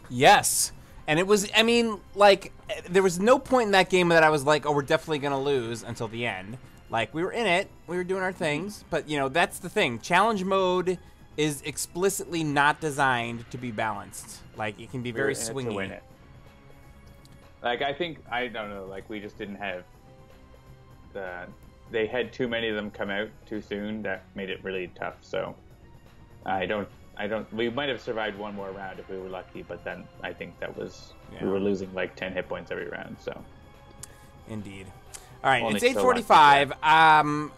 Yes. And it was, I mean, like, there was no point in that game that I was like, oh, we're definitely going to lose until the end. Like, we were in it. We were doing our things. But, you know, that's the thing. Challenge mode is explicitly not designed to be balanced. Like, it can be very swingy. To win it. Like, I think, I don't know, like, we just didn't have they had too many of them come out too soon. That made it really tough. So we might have survived one more round if we were lucky, but then I think that was, we were losing like 10 hit points every round, so. Indeed. All right, Only it's 8:45. I'm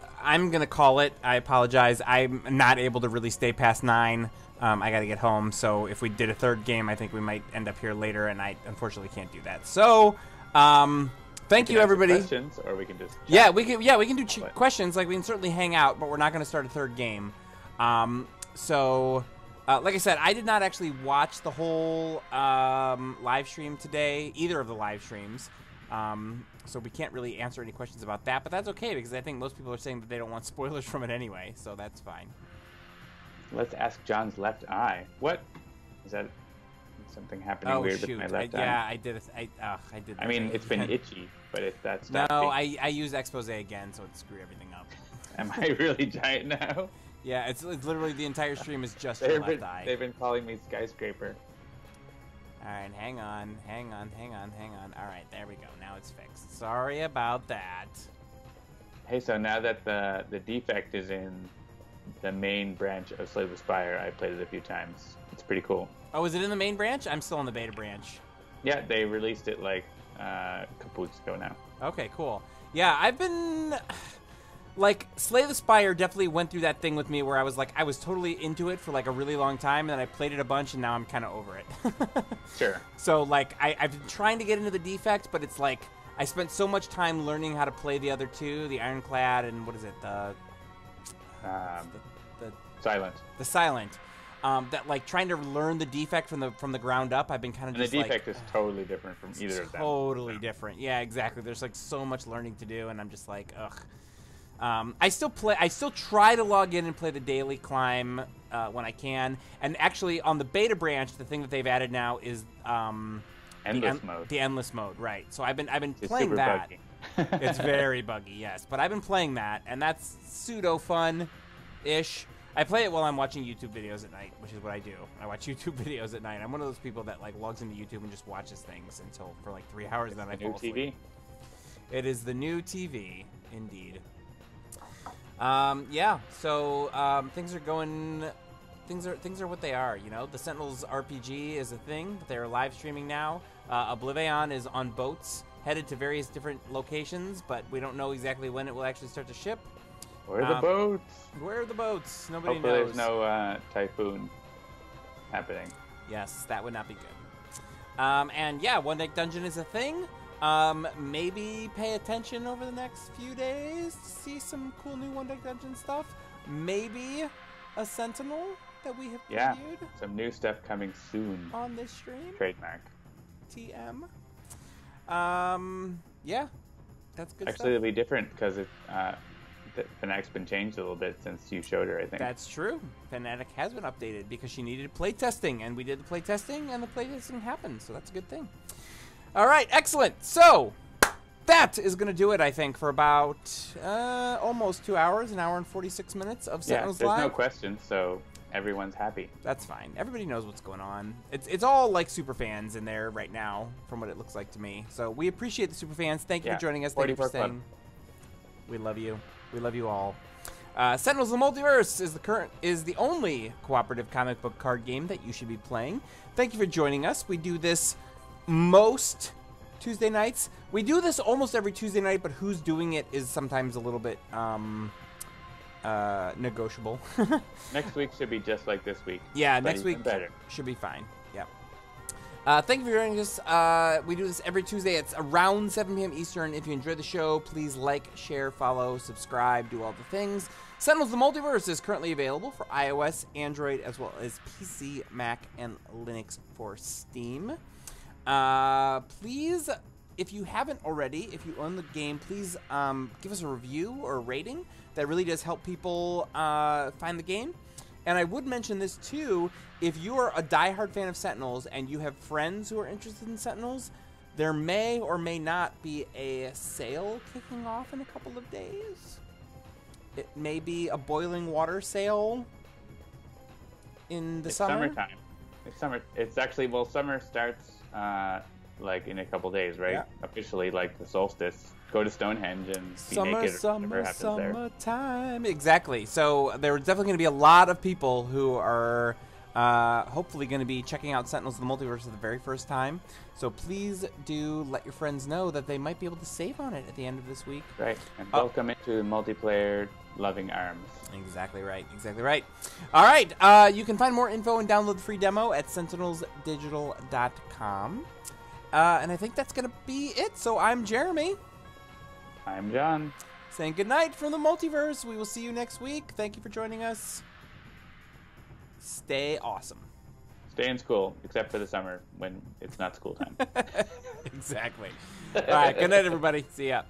going to call it. I apologize. I'm not able to really stay past 9. I got to get home, so if we did a third game, I think we might end up here later, and I unfortunately can't do that. So, thank you, everybody. Questions, or we can just chat. Yeah, we can do questions. Like, we can certainly hang out, but we're not going to start a third game. Like I said, I did not actually watch the whole live stream today, either of the live streams. So we can't really answer any questions about that, but that's okay because I think most people are saying that they don't want spoilers from it anyway, so that's fine. Let's ask John's left eye. What? Is that something happening weird with my left eye? Yeah, I did. I did. I mean, it's been itchy, but if that's no, I used expose again, so it screwed everything up. Am I really giant now? Yeah, it's literally the entire stream is just your left eye. They've been calling me skyscraper. All right, hang on. All right, there we go. Now it's fixed. Sorry about that. Hey, so now that the defect is in the main branch of Slay the Spire, I played it a few times. It's pretty cool. Oh, is it in the main branch? I'm still in the beta branch. Yeah, they released it like a couple weeks ago now. Okay, cool. Yeah, I've been... Like, Slay the Spire definitely went through that thing with me where I was like, I was totally into it for like a really long time, and then I played it a bunch, and now I'm kind of over it. Sure. So, like, I've been trying to get into the defect, but it's like, I spent so much time learning how to play the other two, the Ironclad, and what is it, the Silent. The Silent. That, like, trying to learn the defect from the ground up, I've been kind of just like... And the defect is totally different from either of them. Totally different. Yeah, exactly. There's, like, so much learning to do, and I'm just like, ugh. I still try to log in and play the daily climb when I can. And actually, on the beta branch, the thing that they've added now is endless mode. The endless mode, right? So I've been playing super that. Buggy. It's very buggy, yes. But I've been playing that, and that's pseudo fun-ish. I play it while I'm watching YouTube videos at night, which is what I do. I watch YouTube videos at night. I'm one of those people that like logs into YouTube and just watches things for like 3 hours, and then I fall asleep. New TV. It is the new TV, indeed. Yeah, so things are going. Things are what they are. You know, the Sentinels RPG is a thing. They're live streaming now. Oblivion is on boats headed to various different locations, but we don't know exactly when it will actually start to ship. Where are the boats? Where are the boats? Nobody Hopefully knows. There's no typhoon happening. Yes, that would not be good. And yeah, One Deck Dungeon is a thing. Maybe pay attention over the next few days to see some cool new One Deck Dungeon stuff. Maybe a Sentinel that we have previewed. Yeah, some new stuff coming soon. On this stream. Trademark. TM. Yeah, that's good Actually, stuff. it'll be different because Fanatic's been changed a little bit since you showed her, I think. That's true. Fanatic has been updated because she needed playtesting, and we did the playtesting, and the playtesting happened, so that's a good thing. All right, excellent. So that is going to do it, I think, for about almost 2 hours, an hour and 46 minutes of Sentinels Live. There's no questions, so everyone's happy. That's fine. Everybody knows what's going on. It's all like super fans in there right now, from what it looks like to me. So we appreciate the super fans. Thank you for joining us. Thank you for staying. We love you. We love you all. Sentinels of the Multiverse is the only cooperative comic book card game that you should be playing. Thank you for joining us. We do this most Tuesday nights. We do this almost every Tuesday night, but who's doing it is sometimes a little bit negotiable. Next week should be just like this week. Yeah, next week better. Should be fine. Yeah. Thank you for joining us. We do this every Tuesday. It's around 7 p.m. Eastern. If you enjoy the show, please like, share, follow, subscribe, do all the things. Sentinels of the Multiverse is currently available for iOS, Android, as well as PC, Mac, and Linux for Steam. Please, if you haven't already, if you own the game, please give us a review or a rating. That really does help people find the game. And I would mention this too, if you are a diehard fan of Sentinels and you have friends who are interested in Sentinels, there may or may not be a sale kicking off in a couple of days. It may be a boiling water sale in the summer. Summertime. It's summer. It's actually, well, summer starts like in a couple days, right? Yeah. Officially, like the solstice. Go to Stonehenge and be naked or whatever happens there. Summertime. Exactly. So there's definitely going to be a lot of people who are hopefully going to be checking out Sentinels of the Multiverse for the very first time. So please do let your friends know that they might be able to save on it at the end of this week. Right. And welcome into multiplayer loving arms. Exactly right. Exactly right. All right. You can find more info and download the free demo at sentinelsdigital.com. And I think that's going to be it. So I'm Jeremy. I'm John. Saying goodnight from the multiverse. We will see you next week. Thank you for joining us. Stay awesome. Stay in school, except for the summer when it's not school time. Exactly. All right. Good night, everybody. See ya.